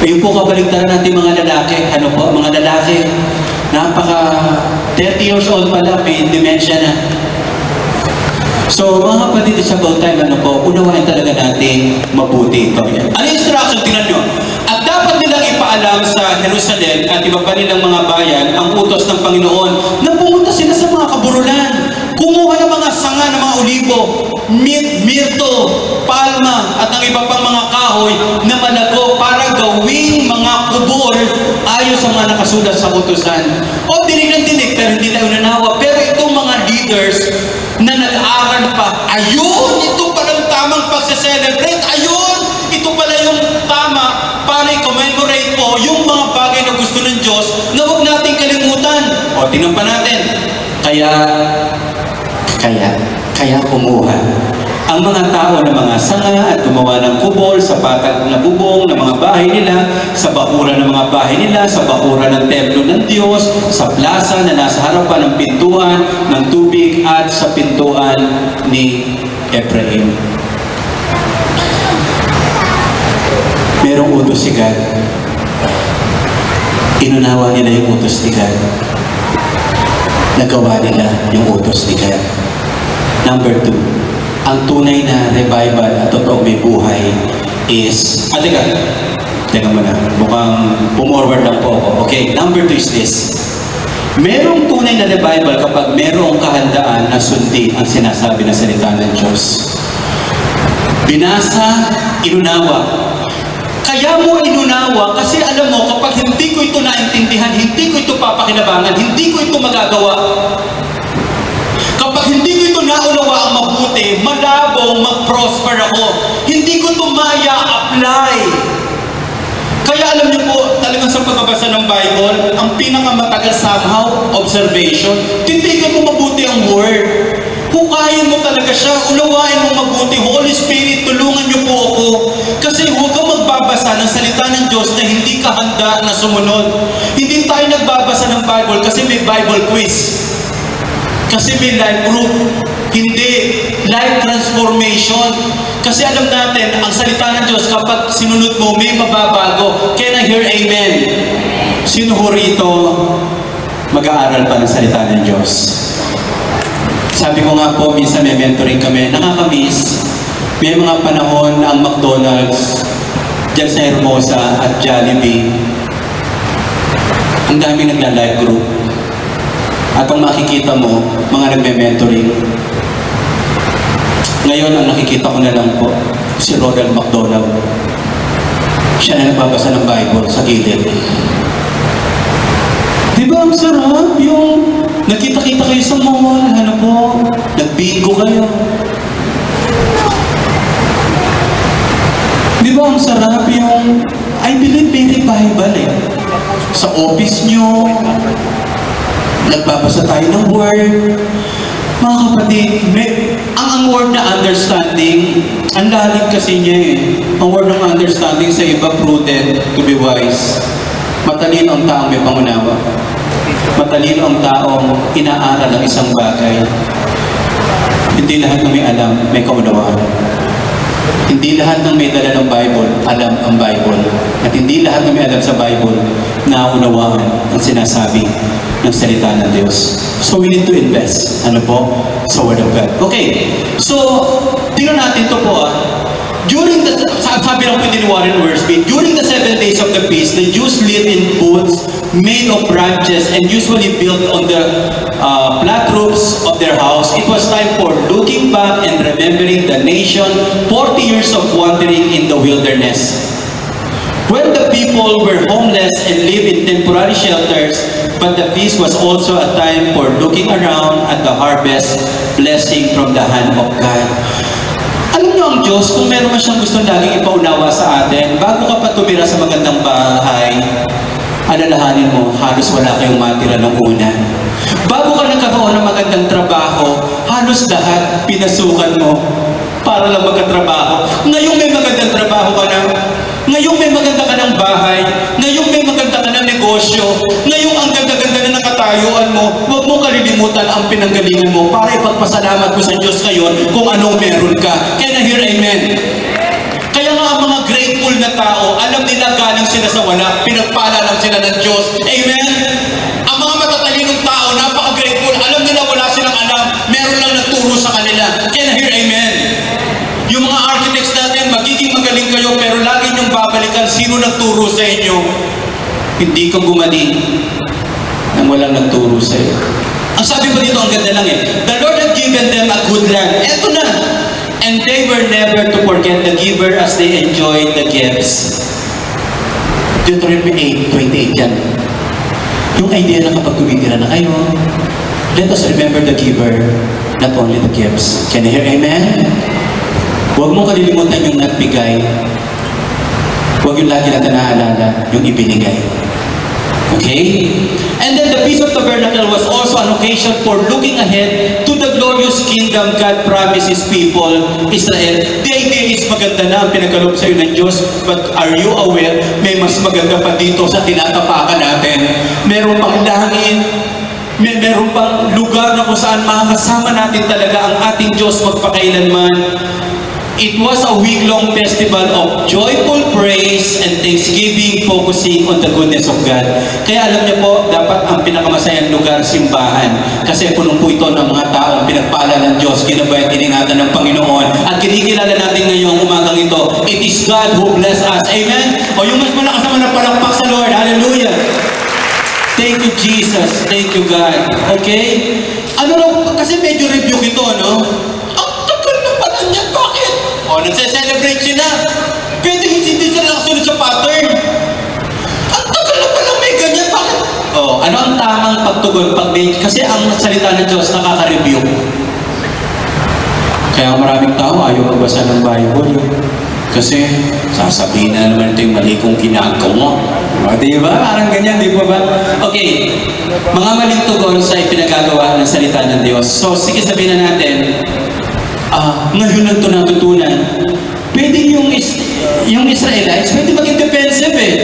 Ayun po kabaligtaran natin mga lalaki. Ano po, mga lalaki, napaka 30 years old pa lang, may dementia na. So, mga kapatid, it's about time, ano po, unawain talaga natin mabuti ito. Ano yung instruction? Tingnan nyo. At dapat nilang ipaalam sa Jerusalem at iba pa nilang mga bayan ang utos ng Panginoon na pumunta sila sa mga kaburulan. Kumuha ng mga sanga ng mga olibo, mirto, palma, at ang iba pang mga kahoy na malago para gawing mga kubol ayon sa mga nakasulat sa utusan. O dinig ng dinig, pero hindi na unanawa. Pero itong mga leaders na nag-aaral pa, ayun, ito palang tamang pagse-celebrate, ayun, ito pala yung tama para i-commemorate po yung mga bagay na gusto ng Diyos na huwag natin kalimutan. O, tingnan pa natin. Kaya kumuha ang mga tao ng mga sanga at gumawa ng kubol sa patag na bubong ng mga bahay nila, sa bakura ng mga bahay nila, sa bakura ng templo ng Diyos, sa plaza na nasa harapan ng pintuan ng tubig at sa pintuan ni Ephraim. Merong utos si God. Inunawa nila yung utos ni God. Nagawa nila yung utos ni God. Number 2, ang tunay na revival at totoong may buhay is... Teka muna. Mukhang pumorward lang po ako. Okay, number 2 is this. Merong tunay na revival kapag merong kahandaan na sundin ang sinasabi na salita ng Diyos. Binasa, inunawa. Kaya mo inunawa kasi alam mo, kapag hindi ko ito naintindihan, hindi ko ito papakinabangan, hindi ko ito magagawa. Kapag hindi ko ito naunawa ang mabuti, malabong mag-prosper ako. Hindi ko ito maya-apply. Kaya alam niyo po, talagang sa pagbabasa ng Bible, ang pinakamatagal somehow, observation, titigan mo mabuti ang Word. Hukayin mo talaga siya, unawain mo mabuti. Holy Spirit, tulungan niyo po ako. Kasi huwag kang magbabasa ng salita ng Diyos na hindi ka handa na sumunod. Hindi tayo nagbabasa ng Bible kasi may Bible quiz. Kasi may life group. Hindi. Life transformation. Kasi alam natin, ang salita ng Diyos, kapag sinunod mo, may mababago. Can I hear amen? Sino ho rito mag-aaral pa ng salita ng Diyos? Sabi ko nga po, minsan may mentoring kami. Nakakamiss. May mga panahon na ang McDonald's, dyan sa Hermosa at Jollibee, ang daming nagla-live group. At ang makikita mo, mga nagme-mentoring. Ngayon, ang nakikita ko na lang po, si Ronald McDonald. Siya na nagbabasa ng Bible sa gilid. Di ba ang sarap yung nakita-kita kayo sa mall, ano po, nag-bingo kayo. Di ba ang sarap yung, I believe very Bible eh. Sa office nyo, nagbabasa tayo ng word. Mga kapatid, ang word na understanding, ang lalim kasi niya eh. Ang word ng understanding sa iba, prudent, to be wise. Matalino ang taong may pangunawa. Matalino ang taong inaaral ang isang bagay. Hindi lahat ng may alam, may kaunawaan. Hindi lahat ng may dala ng Bible, alam ang Bible. At hindi lahat ng may alam sa Bible, naunawaan ang sinasabi ng salita ng Diyos. So we need to invest, ano po, sa Word of God. Okay, so, tingnan natin ito po During the, sabi lang po ni Warren Wiersbe, during the 7 days of the feast, the Jews lived in booths made of branches and usually built on the flat roofs of their house. It was time for looking back and remembering the nation, 40 years of wandering in the wilderness. When the people were homeless and lived in temporary shelters, but the feast was also a time for looking around at the harvest, blessing from the hand of God. Alam niyo ang Diyos, kung meron man siyang gusto laging ipaunawa sa atin, bago ka pa tumira sa magandang bahay, alalahanin mo, halos wala kayong matira ng una. Bago ka nagkaroon ng magandang trabaho, halos lahat pinasukan mo para lang magkatrabaho. Ngayong may magandang trabaho ka na, ngayong may maganda ka ng bahay, ngayong may maganda ka ng negosyo, ngayong ang ganda-ganda na nakatayuan mo, huwag mo kalilimutan ang pinanggalingan mo para ipagpasalamat mo sa Diyos ngayon kung anong meron ka. Can I hear amen? Kaya nga ang mga grateful na tao, alam nila galing sila sa wala, pinagpala lang sila ng Diyos. Amen? Ang mga matatalinong tao, napaka-grateful, alam nila wala silang alam, meron lang nagturo sa kanila. Can I hear amen? Yung mga architects natin, magiging magaling kayo, pero lagi niyong babalikan sino nagturo sa inyo. Hindi ka gumaling nang walang nagturo sa iyo. Ang sabi pa dito, ang ganda lang eh. The Lord had given them a good land. Eto na. And they were never to forget the giver as they enjoyed the gifts. Deuteronomy 8:28 yan. Yung idea na kapag tumitira na kayo, let us remember the giver, not only the gifts. Can you hear amen? Huwag mong kalilimutan yung nagbigay. Huwag yung lagi natin naaalala, yung ibinigay. Okay? And then the Feast of Tabernacle was also an occasion for looking ahead to the glorious kingdom God promised His people, Israel. The idea is maganda na ang pinagkaloob sa iyo ng Diyos, but are you aware, may mas maganda pa dito sa tinatapakan natin. Meron pang langit, meron pang lugar na kung saan makakasama natin talaga ang ating Diyos magpakailanman. It was a week-long festival of joyful praise and thanksgiving focusing on the goodness of God. Kaya alam niyo po, dapat ang pinakamasayang lugar, simbahan. Kasi punong po ito ng mga taong pinagpala ng Diyos, kinabayat iningatan ng Panginoon. At kinikilala natin ngayong umagang ito, it is God who bless us. Amen? O yung mas malakas naman na palakpak sa Lord. Hallelujah! Thank you, Jesus. Thank you, God. Okay? Ano lang, kasi medyo review ito, no? Ang tagal na pala niyan. Bakit? O, nagse-celebrate siya na. Pwede hindi sila nakasunod sa pattern. Ang tagal na pala may ganyan. Bakit? O, ano ang tamang pagtugon? Kasi ang salita ng Diyos nakaka-review. Kaya maraming tao ayaw magbasa ng Bible. Kasi sasabihin na naman ito yung mali kong ginagawa. O, diba? Parang ganyan, di ba ba? Okay, mga maling tugon sa ipinagagawa ng salita ng Diyos. So, sige sabihin na natin, ngayon lang ito natutunan. Pwede yung Israelites, pwede maging defensive eh.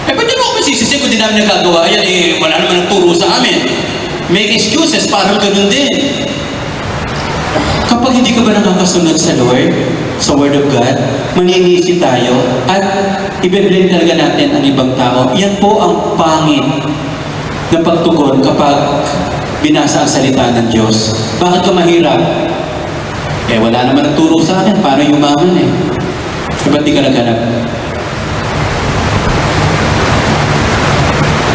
Pwede mo ako masisisi kung di namin nagagawa yan, wala naman nagturo sa amin. Make excuses, parang ganun din. Kapag hindi ka ba nakakasunod sa Lord, sa Word of God, maninisi tayo at i-blame talaga natin ang ibang tao. Yan po ang pangit na pagtugon kapag binasa ang salita ng Diyos. Bakit ka mahirap? Wala naman nagturo sa akin. Paano yumaman eh? Ba't di ka naghanap?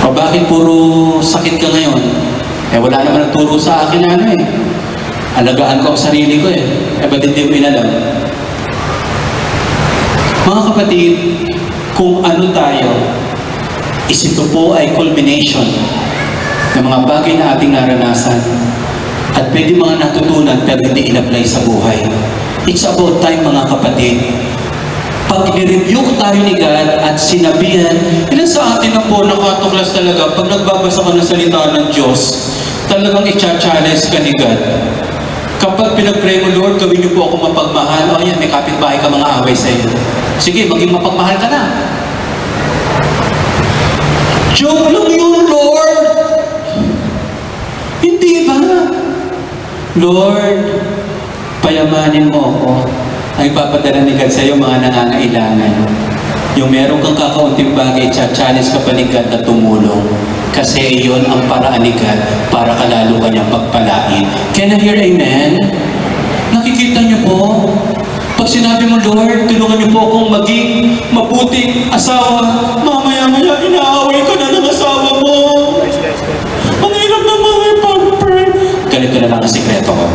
O bakit puro sakit ka ngayon? Wala naman nagturo sa akin alagaan ko ang sarili ko ba't hindi mo inalam? Mga kapatid, kung ano tayo, ito po ay culmination ng mga bagay na ating naranasan at pwede mga natutunan pero hindi in-apply sa buhay. It's about time, mga kapatid. Pag ni-review tayo ni God at sinabihan, ilan sa atin na po nakatuklas talaga pag nagbabasa ka ng salita ng Diyos, talagang i-challenge ka ni God. Kapag pinag-pray mo, Lord, gawin niyo po ako mapagmahal. O yan, may kapitbahay ka mga away sa iyo. Sige, maging mapagmahal ka na. Joke lang yun, Lord! Hindi ba? Lord, payamanin mo ako. Ang ipapadala ni God sa iyo, mga nangangailangan. Yung meron kang kakaunting bagay, challenge ka pa ni God na tumulong. Kasi iyon ang paraan ni God para ka lalo kanyang pagpalain. Can I hear amen? Nakikita niyo po? Pag sinabi mo, Lord, tulungan niyo po akong maging mabuting asawa. Mamaya-maya, inaaway ka na ng asawa mo. Ang hirap na mga pag-pray. Ganito na lang ang sikreto ko.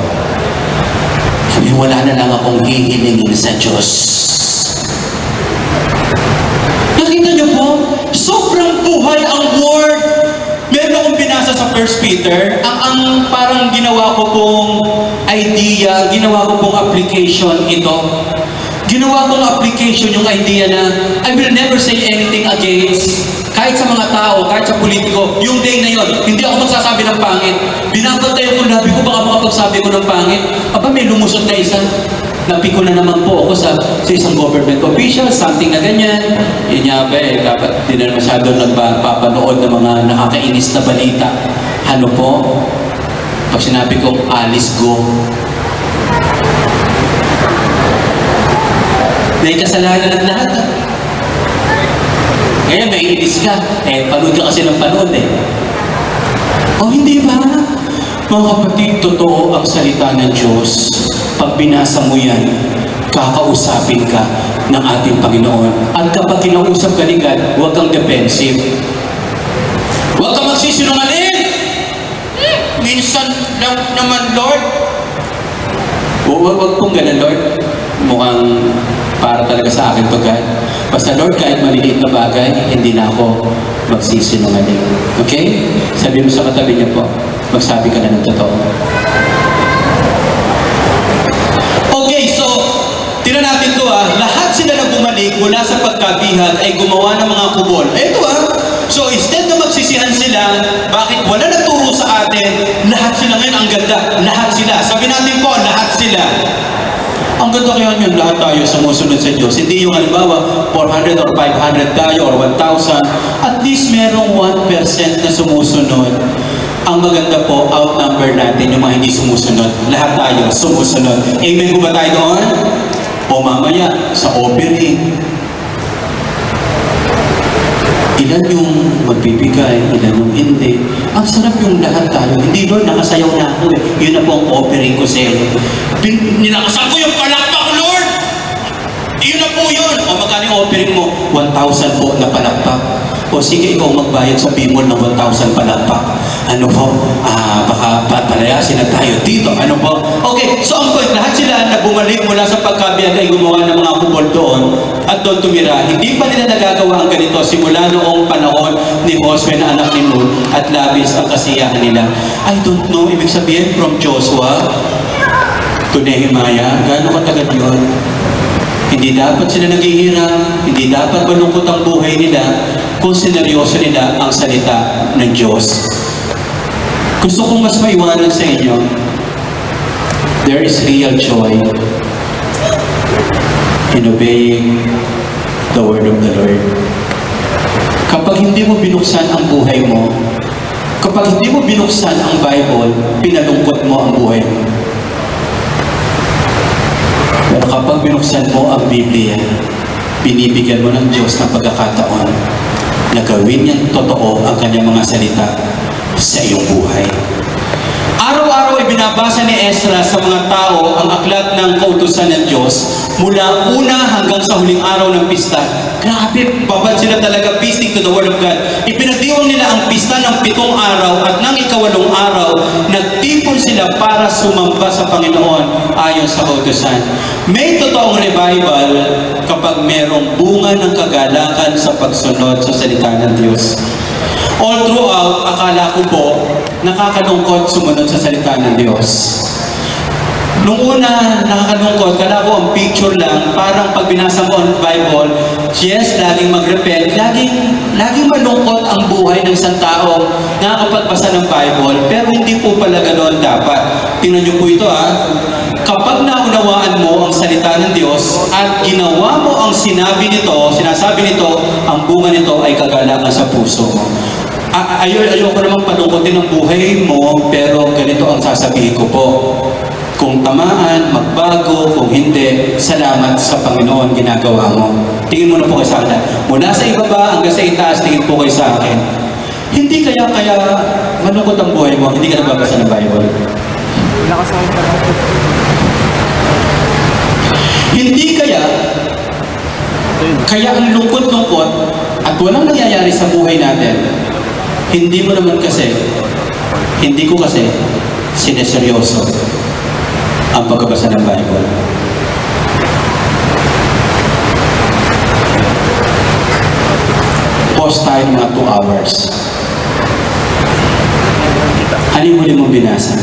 Wala na lang akong hihilingin sa Diyos. Nakita niyo po? Sobrang buhay ang Word. Meron akong binasa sa 1 Peter. Ang parang ginawa ko pong idea, ginawa ko pong application ito. Ginawa kong application yung idea na I will never say anything against kahit sa mga tao, kahit sa politiko, yung day na yon, hindi ako magsasabi ng pangit. Binabantayan ko, labi ko baka makapagsabi ko ng pangit. Aba, may lumusot na isa. Labi ko na naman po ako sa isang government official, something na ganyan. Yun nga ba dapat di na masyado nagpapanood ng mga nakakainis na balita. Ano po? Pag sinabi kong alis go. May kasalanan at lahat. Ngayon, may inis ka. Panood ka kasi ng panood hindi ba? Mga kapatid, totoo ang salita ng Diyos. Pag binasa mo yan, kakausapin ka ng ating Panginoon. At kapag kinausap ka ni God, huwag kang defensive. Huwag kang magsisinungaling! Minsan lang naman, Lord. Huwag pong ganun, Lord. Mukhang para talaga sa akin to, God. Basta, Lord, kahit maliliit na bagay, hindi na ako magsisinungaling. Okay? Sabi mo sa katabi niyo po, magsabi ka na ng totoo. Okay, so, tira natin to lahat sila na bumalik mula sa pagkabihag ay gumawa ng mga kubol. Ito so instead na magsisihan sila, bakit wala nagturo sa atin, lahat sila ngayon ang ganda, lahat sila. Sabi natin po, lahat sila. Ang ganda kaya yun, lahat tayo sumusunod sa Diyos. Hindi yung halimbawa, 400 or 500 tayo or 1,000. At least merong 1% na sumusunod. Ang maganda po, outnumber natin yung mga hindi sumusunod. Lahat tayo sumusunod. Amen ko ba tayo doon? O mamaya, sa offering. Ilan yung magbibigay, ilan yung hindi. Ang sarap yung lahat tayo. Hindi, Lord, nakasayaw na ako Yun na po ang offering ko sa iyo. Ninakasan ko yung palakpak, Lord! Yun na po yun. O magkano yung offering mo? 1,000 po na palakpak. O sige, ikaw magbayad sa Bimol ng 1,000 palakpak. Ano po? Baka palayasin na tayo dito. Ano po? Okay, so ang point, lahat sila na bumalik mula sa pagkabiyag ay gumawa ng mga kubol doon at doon tumira. Hindi pa nila nagagawa ang ganito simula noong panahon ni Josue na anak ni Nun at labis ang kasiyahan nila. I don't know, ibig sabihin from Joshua to Nehemiah, gaano katagal yun? Hindi dapat sila naghihirap, hindi dapat malungkot ang buhay nila kung sineryoso nila ang salita ng Diyos. Gusto kong mas maiwanan sa inyo, there is real joy in obeying the word of the Lord. Kapag hindi mo binuksan ang buhay mo, kapag hindi mo binuksan ang Bible, pinalungkot mo ang buhay mo. Pero kapag binuksan mo ang Biblia, binibigyan mo ng Diyos ng pagkakataon na gawin niyang totoo ang kanyang mga salita sa iyong buhay. Araw-araw ay binabasa ni Ezra sa mga tao ang aklat ng kautusan ng Diyos mula una hanggang sa huling araw ng pista. Grabe, babad sila talaga feasting to the Word of God. Ipinagdiwang nila ang pista ng 7 araw at ng 8 araw, nagtipon sila para sumamba sa Panginoon ayon sa kautusan. May totoong revival kapag merong bunga ng kagalakan sa pagsunod sa salita ng Diyos. All throughout, akala ko po, nakakalungkot sumunod sa salita ng Diyos. Nung una, nakakalungkot, kala ko ang picture lang, parang pag binasa mo ang Bible, yes, laging mag-repent, laging malungkot ang buhay ng isang tao na nakapagbasa ng Bible, pero hindi po pala ganoon dapat. Tingnan niyo po ito kapag naunawaan mo ang salita ng Diyos at ginawa mo ang sinasabi nito, ang bunga nito ay kagalakan sa puso mo. Ayoko namang palungkotin ang buhay mo, pero ganito ang sasabihin ko po. Kung tamaan, magbago, kung hindi, salamat sa Panginoon ginagawa mo. Tingin mo na po kayo sa akin. Mula sa ibaba hanggang sa itaas, tingin po kayo sa akin. Hindi kaya malungkot ang buhay mo, hindi ka nagbabasa ng Bible. Hindi kaya ang lungkot-lungkot at walang nangyayari sa buhay natin, hindi ko kasi sineseryoso ang pagkabasa ng Bible. Pause tayo ng mga 2 hours. Ano yung huli mong binasa?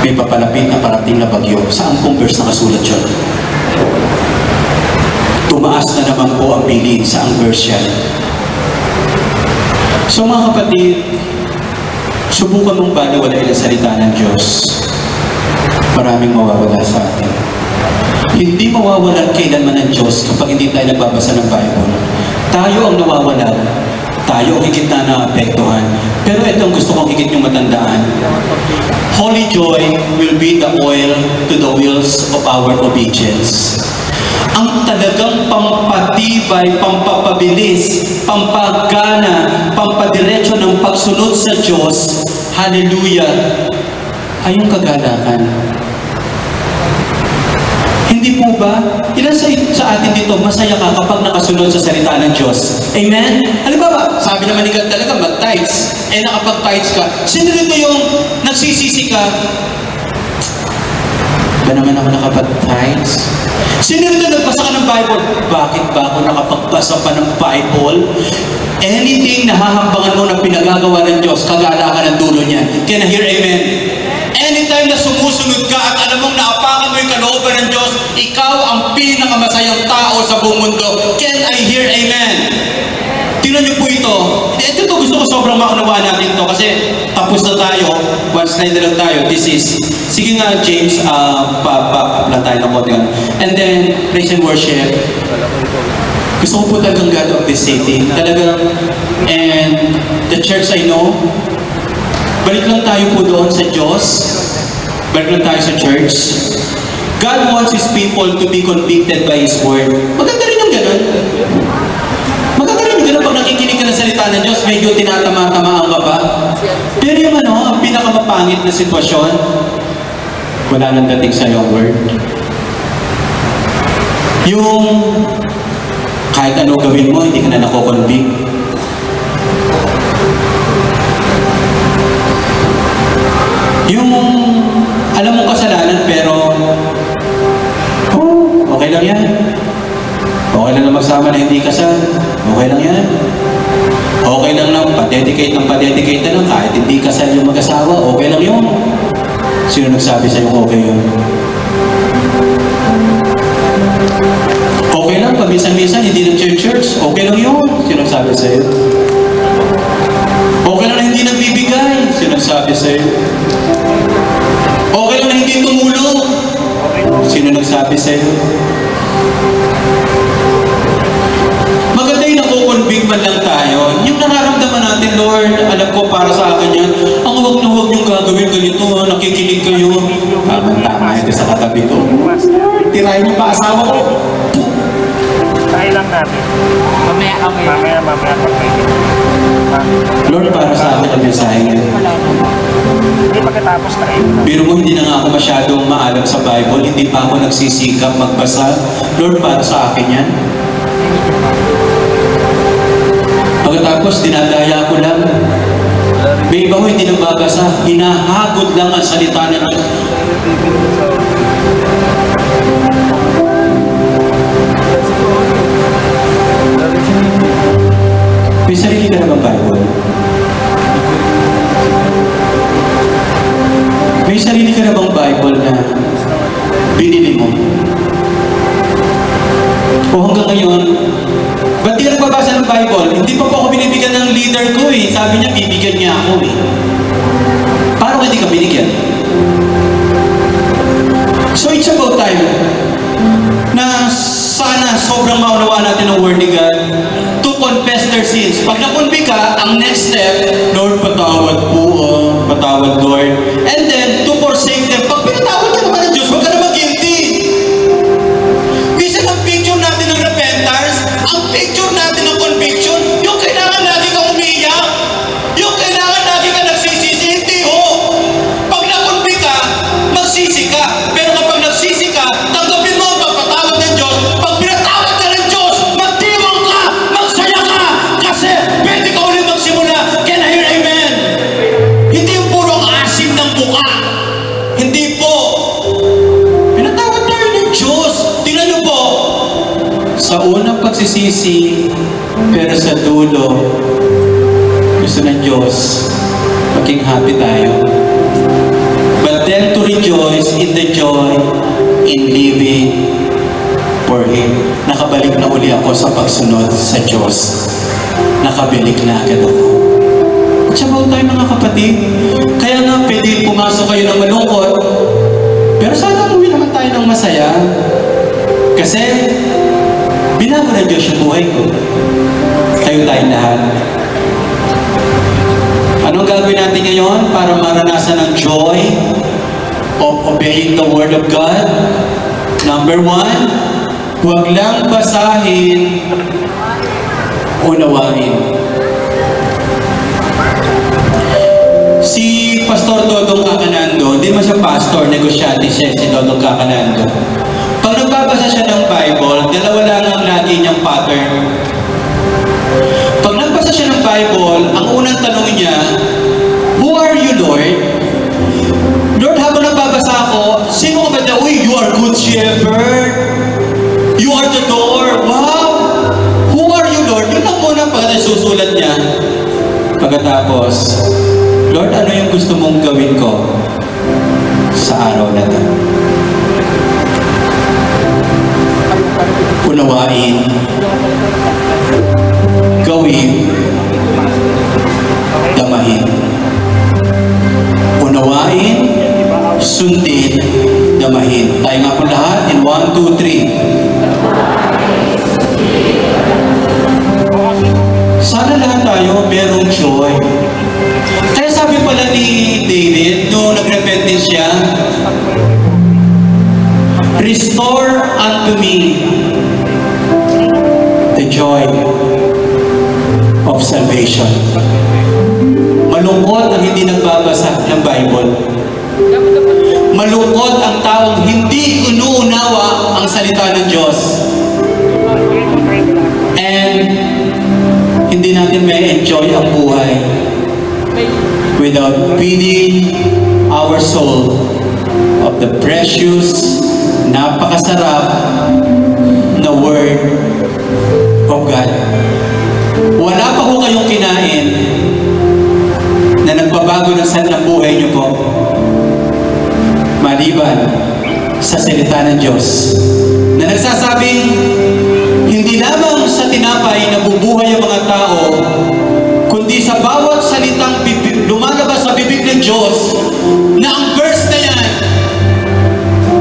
May papalapit na parating na bagyo. Saan pong verse nakasulat yun? Tumaas na naman po ang bilin. Saang verse yan? So mga kapatid, subukan mong baliwalain ang salita ng Diyos. Maraming mawawala sa atin. Hindi mawawalan kailanman ng Diyos kapag hindi tayo nagbabasa ng Bible. Tayo ang nawawalan. Tayo ang higit na naapektuhan. Pero ito ang gusto kong higit yung matandaan. Holy joy will be the oil to the wheels of our obedience. Ang talagang pampatibay, pampapabilis, pampagana, pampadiretso ng pagsunod sa Diyos, hallelujah, ay yung kagalakan. Hindi po ba? Ilan sa atin dito, masaya ka kapag nakasunod sa salita ng Diyos? Amen? Halimbawa, sabi naman ni God talaga, mag-tithes. Nakapag-tithes ka. Sino rito yung nagsisisi ka? Ba naman ako nakapag-tithes? Sino rito nagbasa ka ng Bible? Bakit ba ako nakapagbasa pa ng Bible? Anything na hahambangan mo na pinagagawa ng Diyos, kagalakan ang dulo niya. Can I hear amen? Anytime na sumusunod ka at alam mong naapakan mo yung kalooban ng Diyos, ikaw ang pinakamasayang tao sa buong mundo. Can I hear amen? Tingnan niyo po ito. Ito gusto ko sobrang maunawaan natin ito kasi tapos na tayo. One slide na lang tayo. This is, sige nga James, pa tayo ng konti. And then, praise and worship. Gusto ko po talagang God of this city. Talagang, and the church I know, balik lang tayo po doon sa Diyos. Balik lang tayo sa church. God wants His people to be convicted by His word. Maganda rin yung ganun. Maganda rin yung ganun pag nakikinig ka ng salita ng Diyos, medyo tinatama-tamaan ka pa. Pero yung ang pinakamapangit na sitwasyon, wala nang dating sa yung word. Yung kahit ano gawin mo, hindi ka na nakoconvict. Yung alam mong kasalanan pero okay lang yan. Okay lang na magsama na hindi kasal. Okay lang yan. Okay lang na pa-dedicate na lang kahit hindi kasal yung mag-asawa. Okay lang yun. Sino nagsabi sa'yo okay yun? Okay lang paminsan-minsan hindi nag-church. Okay lang yun. Sino nagsabi sa'yo? Okay lang na hindi nagbibigay. Sino nagsabi sa'yo? Okay lang na hindi tumulong. Sino nagsabi sa'yo? Maganda yung nakukonvict man lang tayo. Yung nararamdaman natin, Lord, alam ko para sa akin yan, ang huwag na huwag yung gagawin ganito, nakikinig kayo. Tama ito sa sa katabi ko. Tirahin niyo pa asawa ko. Try lang natin. Mamaya. Lord, para sa akin ang mensahe niya. Hindi pagkatapos try. Pero mo, hindi na nga ako masyadong maalam sa Bible, hindi pa ako nagsisikap magbasa. Lord, para sa akin yan. Pagkatapos, dinadaya ko lang. May iba ko hindi nagbabasa, hinahagod lang ang salita ng Diyos. May sarili ka na bang Bible? May sarili ka na bang Bible na binili mo? O hanggang ngayon, ba't di ka nagbabasa ng Bible? Hindi pa po ako binibigyan ng leader ko eh. Sabi niya, bibigyan niya ako eh. Paano hindi ka binigyan? So it's about time na sana sobrang maunawaan natin ng Word ni God to confess their sins. Pag nakunbi ka, ang next step, Lord, patawad po, patawad Lord. And then, to forsake them. Pag pinatawad ka naman ng Diyos, huwag ka naman guilty. Bisa ng picture natin ng repentance, ang picture natin ng conviction, yung kailangan lagi kang umiiyak, yung kailangan lagi ka nagsisisi, hindi ho. Pag nakunbi ka, magsisi ka. Pero kapag nagsisi ka, tanggapin mo ang pagpatawad ng Diyos. Pag pinatawad ka ng Diyos, magdiwang ka, magsaya ka, kasi pwede ka ulit magsimula. Can I hear amen? Hindi yung purong asim ng buka. Hindi po. Pinatawad tayo ng Diyos. Tingnan niyo po. Sa unang pagsisisi, pero sa dulo, gusto ng Diyos, maging happy tayo. But then to rejoice in the joy in living for Him. Nakabalik na uli ako sa pagsunod sa Diyos. Nakabalik na agad ako. At sabaw tayo mga kapatid. Kaya nga pwede pumasok kayo ng malungkot. Pero sana umuwi naman tayo ng masaya. Kasi binago ng Diyos yung buhay ko. Tayo tayong lahat. Anong gagawin natin ngayon para maranasan ang joy of obeying the Word of God? Number 1, huwag lang basahin, unawain. Si Pastor Dodong Kakanando, hindi man siya pastor, negosyante siya, si Dodong Kakanando. Pag nagbabasa siya ng Bible, dalawa lang ang lagi niyang pattern. Pag nagbasa siya ng Bible, ang unang tanong niya, who are you, Lord? Lord, habang nagbabasa ako, sino ka ba na? Uy, you are good shepherd. You are the door. Wow! Who are you, Lord? Yun lang muna pagkatapos susulat niya. Pagkatapos, Lord, ano yung gusto mong gawin ko sa araw na ito? Unawain, gawin, damahin. Unawain, sundin, damahin. Tayo nga po lahat in 1, 2, 3. Sana lahat tayo merong joy. Kaya sabi pala ni David, nung nag-repentance siya, restore unto me the joy of salvation. Malungkot ang hindi nagbabasa ng Bible. Malungkot ang taong hindi inuunawa ang salita ng Diyos. And hindi natin may enjoy ang buhay without feeding our soul of the precious, napakasarap na Word of God. Wala pa ho kayong kinain na nagbabago ng buhay niyo po maliban sa salita ng Diyos na nagsasabing hindi lamang sa tinapay nabubuhay ang mga tao, kundi sa bawat salitang lumalabas sa bibig ng Diyos, na ang verse na yan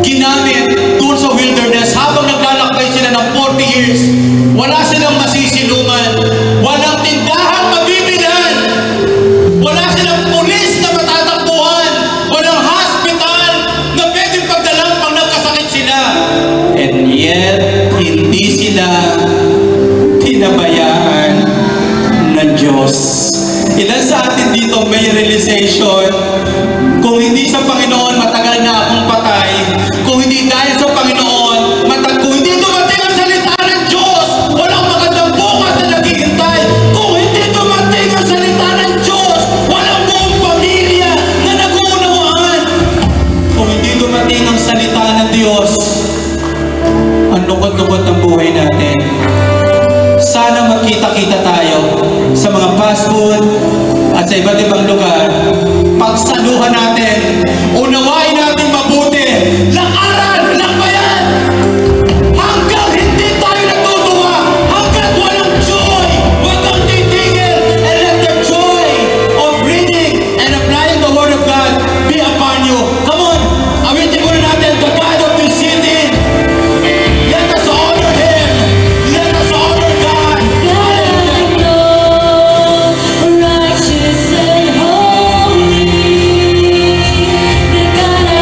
ginamit doon sa wilderness habang naglalakbay sila ng 40 years. Wala silang masisilungan, walang tindahan mabibilan, wala silang pulis na matatakbuhan, walang hospital na pwedeng pagdalang pang Diyos. Ilan sa atin dito may realization, kung hindi sa Panginoon, matagal na akong patay. Kung hindi dahil sa Panginoon, kung hindi dumating ang salita ng Diyos, walang magandang bukas na naghihintay. Kung hindi dumating ang salita ng Diyos, walang buong pamilya na nag-uunawaan. Kung hindi dumating ang salita ng Diyos, ang lungkot-lungkot ng buhay natin. Sana magkita-kita tayo sa mga fast food at sa iba't ibang lugar. Pagsaluhan natin, unawain natin mabuti, lakaran, lakbayan, hanggang hindi tayo natutuwa, hanggang walang joy, huwag kang titigil, and let the joy of reading and applying the Word of God be upon you. Come on, awitin muna natin, the God of this city. Let us honor Him. Let us honor God. Righteous and holy, the God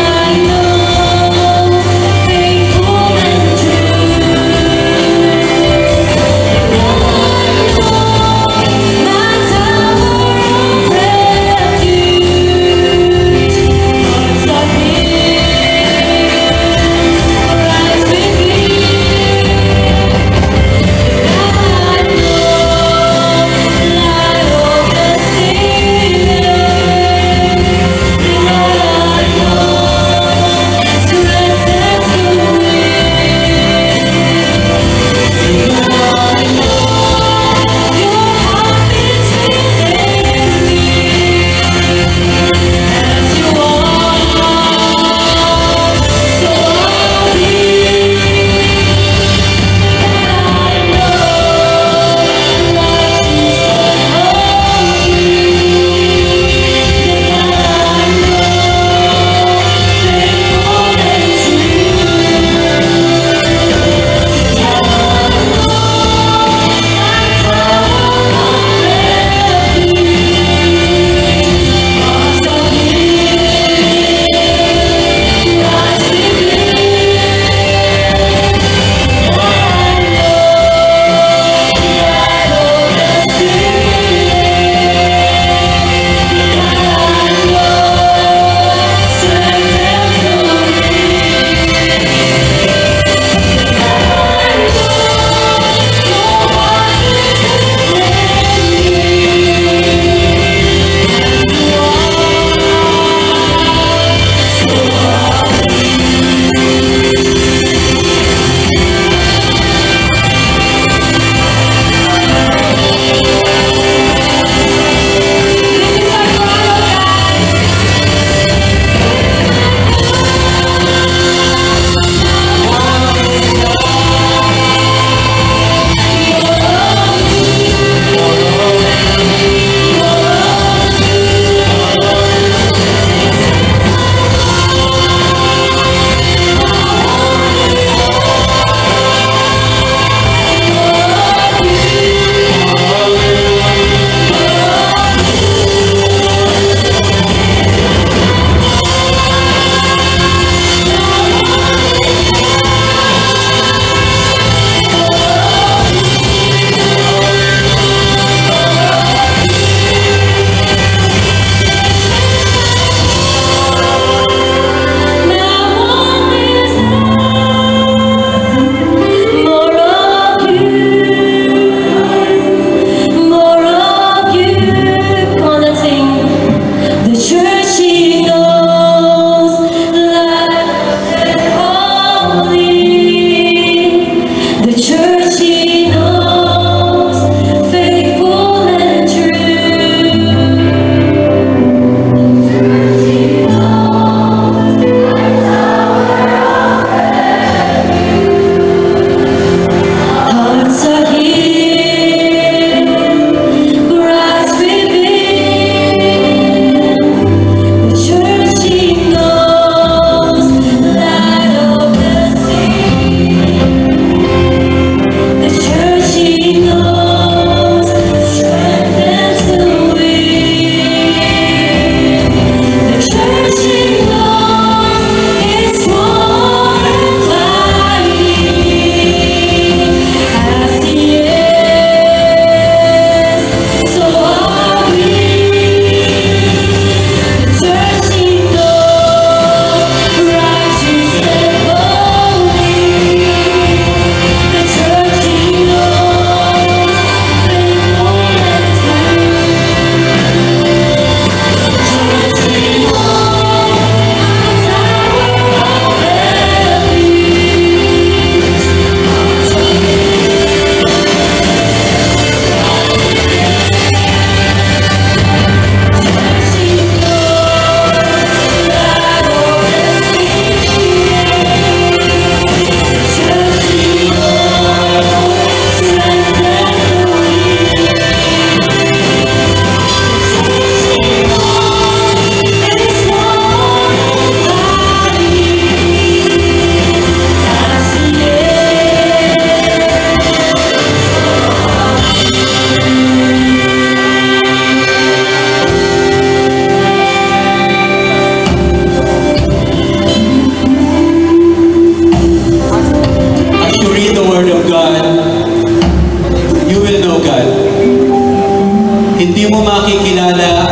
hindi mo makikilala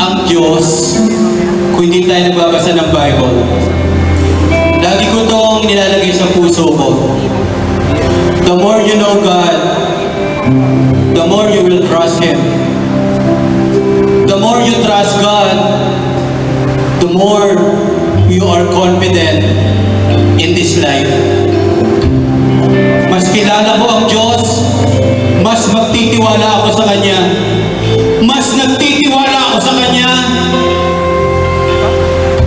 ang Diyos kung hindi tayo nagbabasa ng Bible. Lagi ko itong nilalagay sa puso ko. The more you know God, the more you will trust Him. The more you trust God, the more you are confident in this life. Mas kilala ko ang Diyos, mas magtitiwala ako sa Kanya. Mas nagtitiwala ako sa Kanya,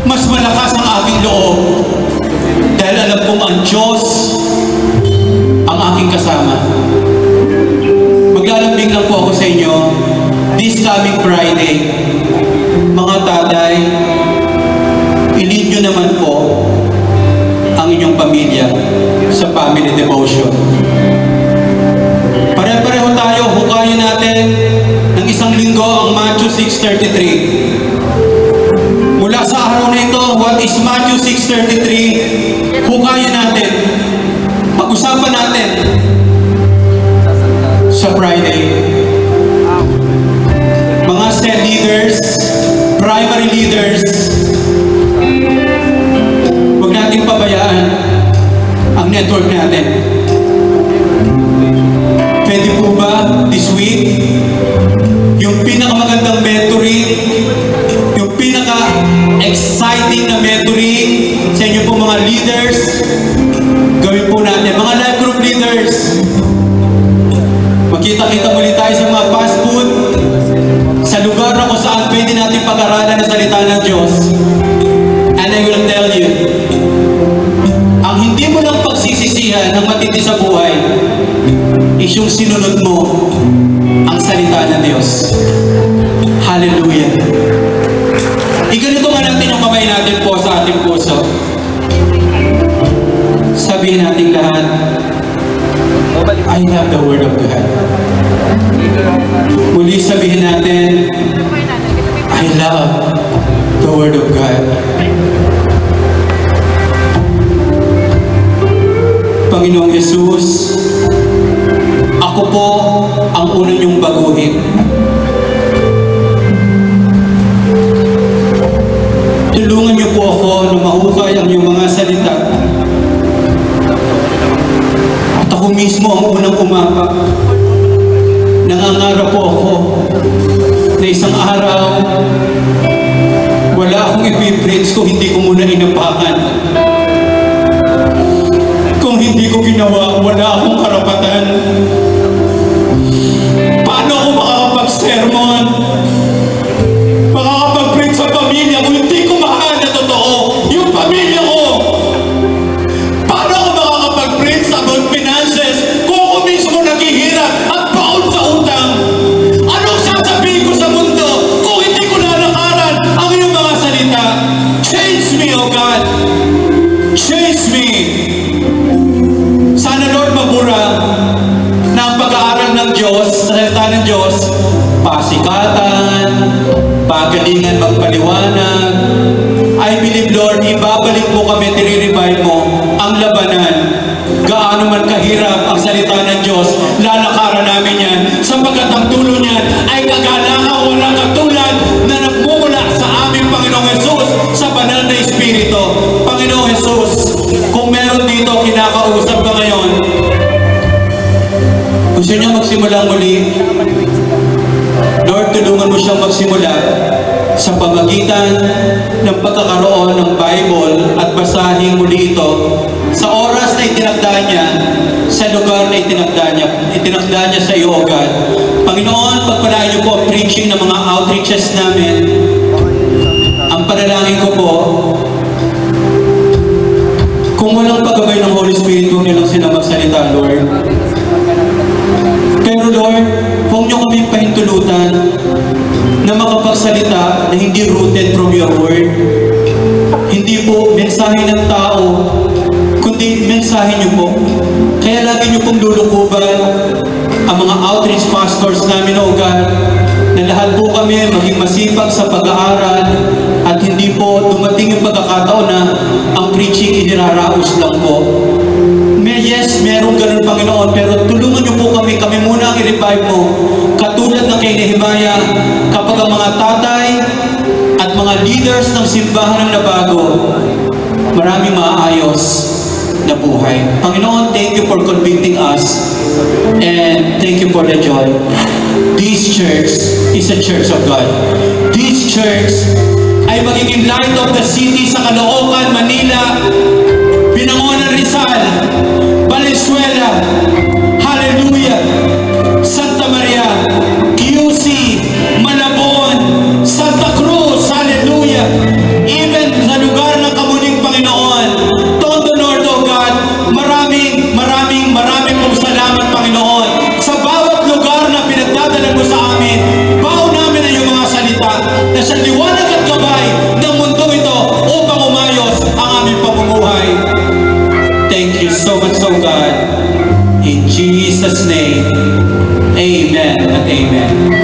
mas malakas ang aking loob. Dahil alam kong ang Diyos ang aking kasama. Maglalambing lang po ako sa inyo this coming Friday. Mga tatay, i-lead nyo naman po ang inyong pamilya sa family devotion. Pare-pareho tayo, hukayin natin ng isang linggo ang Matthew 6:33. Mula sa araw na ito, what is Matthew 6:33? Hukayin natin. Pag-usapan natin sa Friday. Mga cell leaders, primary leaders, huwag natin pabayaan ang network natin. Pwede po ba this week, yung pinakamagandang mentoring, yung pinaka-exciting na mentoring sa inyo po mga leaders, gawin po natin. Mga life group leaders, magkita-kita muli tayo sa mga fast food, sa lugar na kung saan pwede natin pag-aralan ang salita ng Diyos. And I will tell you, ang hindi mo lang pagsisisihan ng matindi sa buhay is yung sinunod mo ang salita ng Diyos. Hallelujah. Iganito nga natin yung kamay natin po sa ating puso. Sabihin natin lahat, I love the Word of God. Muli sabihin natin, I love the Word of God. Panginoong Jesus, ako po ang unang niyong baguhin. Tulungan niyo po ako na mahukay ang iyong mga salita. At ako mismo ang unang umapak. Nangangarap po ako na isang araw wala akong ipipreach kung hindi ko muna inapakan. Kung hindi ko ginawa, wala akong karapatan. Paano ako makakapag-sermon? Makakapag-preach sa pamilya kung hindi ko mahal na totoo yung pamilya ko? Paano ako makakapag-preach about finances kung ako mismo naghihirap at baon sa utang? Anong sasabihin ko sa mundo kung hindi ko lalakaran ang iyong mga salita? Change me, O God! Change me! Sana, Lord, mabura na ang pag-aaral ng Diyos, sa salita ng Diyos, pasikatan, pagalingan magpaliwanag. I believe, Lord, ibabalik mo kami, tiri-revive mo ang labanan. Gaano man kahirap ang salita ng Diyos, lalakaran namin yan, sapagkat ang tulo niyan ay kagalakan walang katulad na nagmumula sa aming Panginoong Jesus sa banal na Espiritu. Panginoong Jesus, kung meron dito kinakausap ka ngayon, gusto niya magsimula muli, Lord, tulungan mo siyang magsimula sa pamagitan ng pagkakaroon ng Bible at basahin muli ito sa oras na itinakda niya, sa lugar na itinakda niya sa iyo, O God. Panginoon, pagpalain niyo po ang preaching ng mga outreaches namin. Ang panalangin ko po, kung walang paggabay ng Holy Spirit, huwag niyo lang sila magsalita, Lord. Pero Lord, huwag niyo kami pahintulutan na makapagsalita na hindi rooted from your word. Hindi po mensahe ng tao, kundi mensahe niyo po. Kaya lagi niyo pong lulukuban ang mga outreach pastors namin, O God, na lahat po kami maging masipag sa pag-aaral at hindi po dumating yung pagkakataon na ang preaching iniraraos lang po. Yes, merong ganun, Panginoon, pero tulungan niyo po kami muna ang i-revive mo. Katulad ng kay Nehemiah, biyaya kapag ang mga tatay at mga leaders ng simbahan ang nabago, maraming maayos na buhay. Panginoon, thank you for convicting us and thank you for the joy. This church is a church of God. This church ay magiging light of the city sa Caloocan, Manila, Binangonan, Rizal, Valenzuela, hallelujah, Santa Maria, QC, Malabon, Santa Cruz, hallelujah, even sa lugar ng Kamuning, Panginoon, Tondo Norte, oh God, maraming pong salamat, Panginoon, sa bawat lugar na pinagdadala mo sa amin. Bao namin ang iyong mga salita na sa liwanag at gabay ng mundo ito upang umayos ang aming pamumuhay. Thank you so much, oh God. In Jesus' name, amen at amen.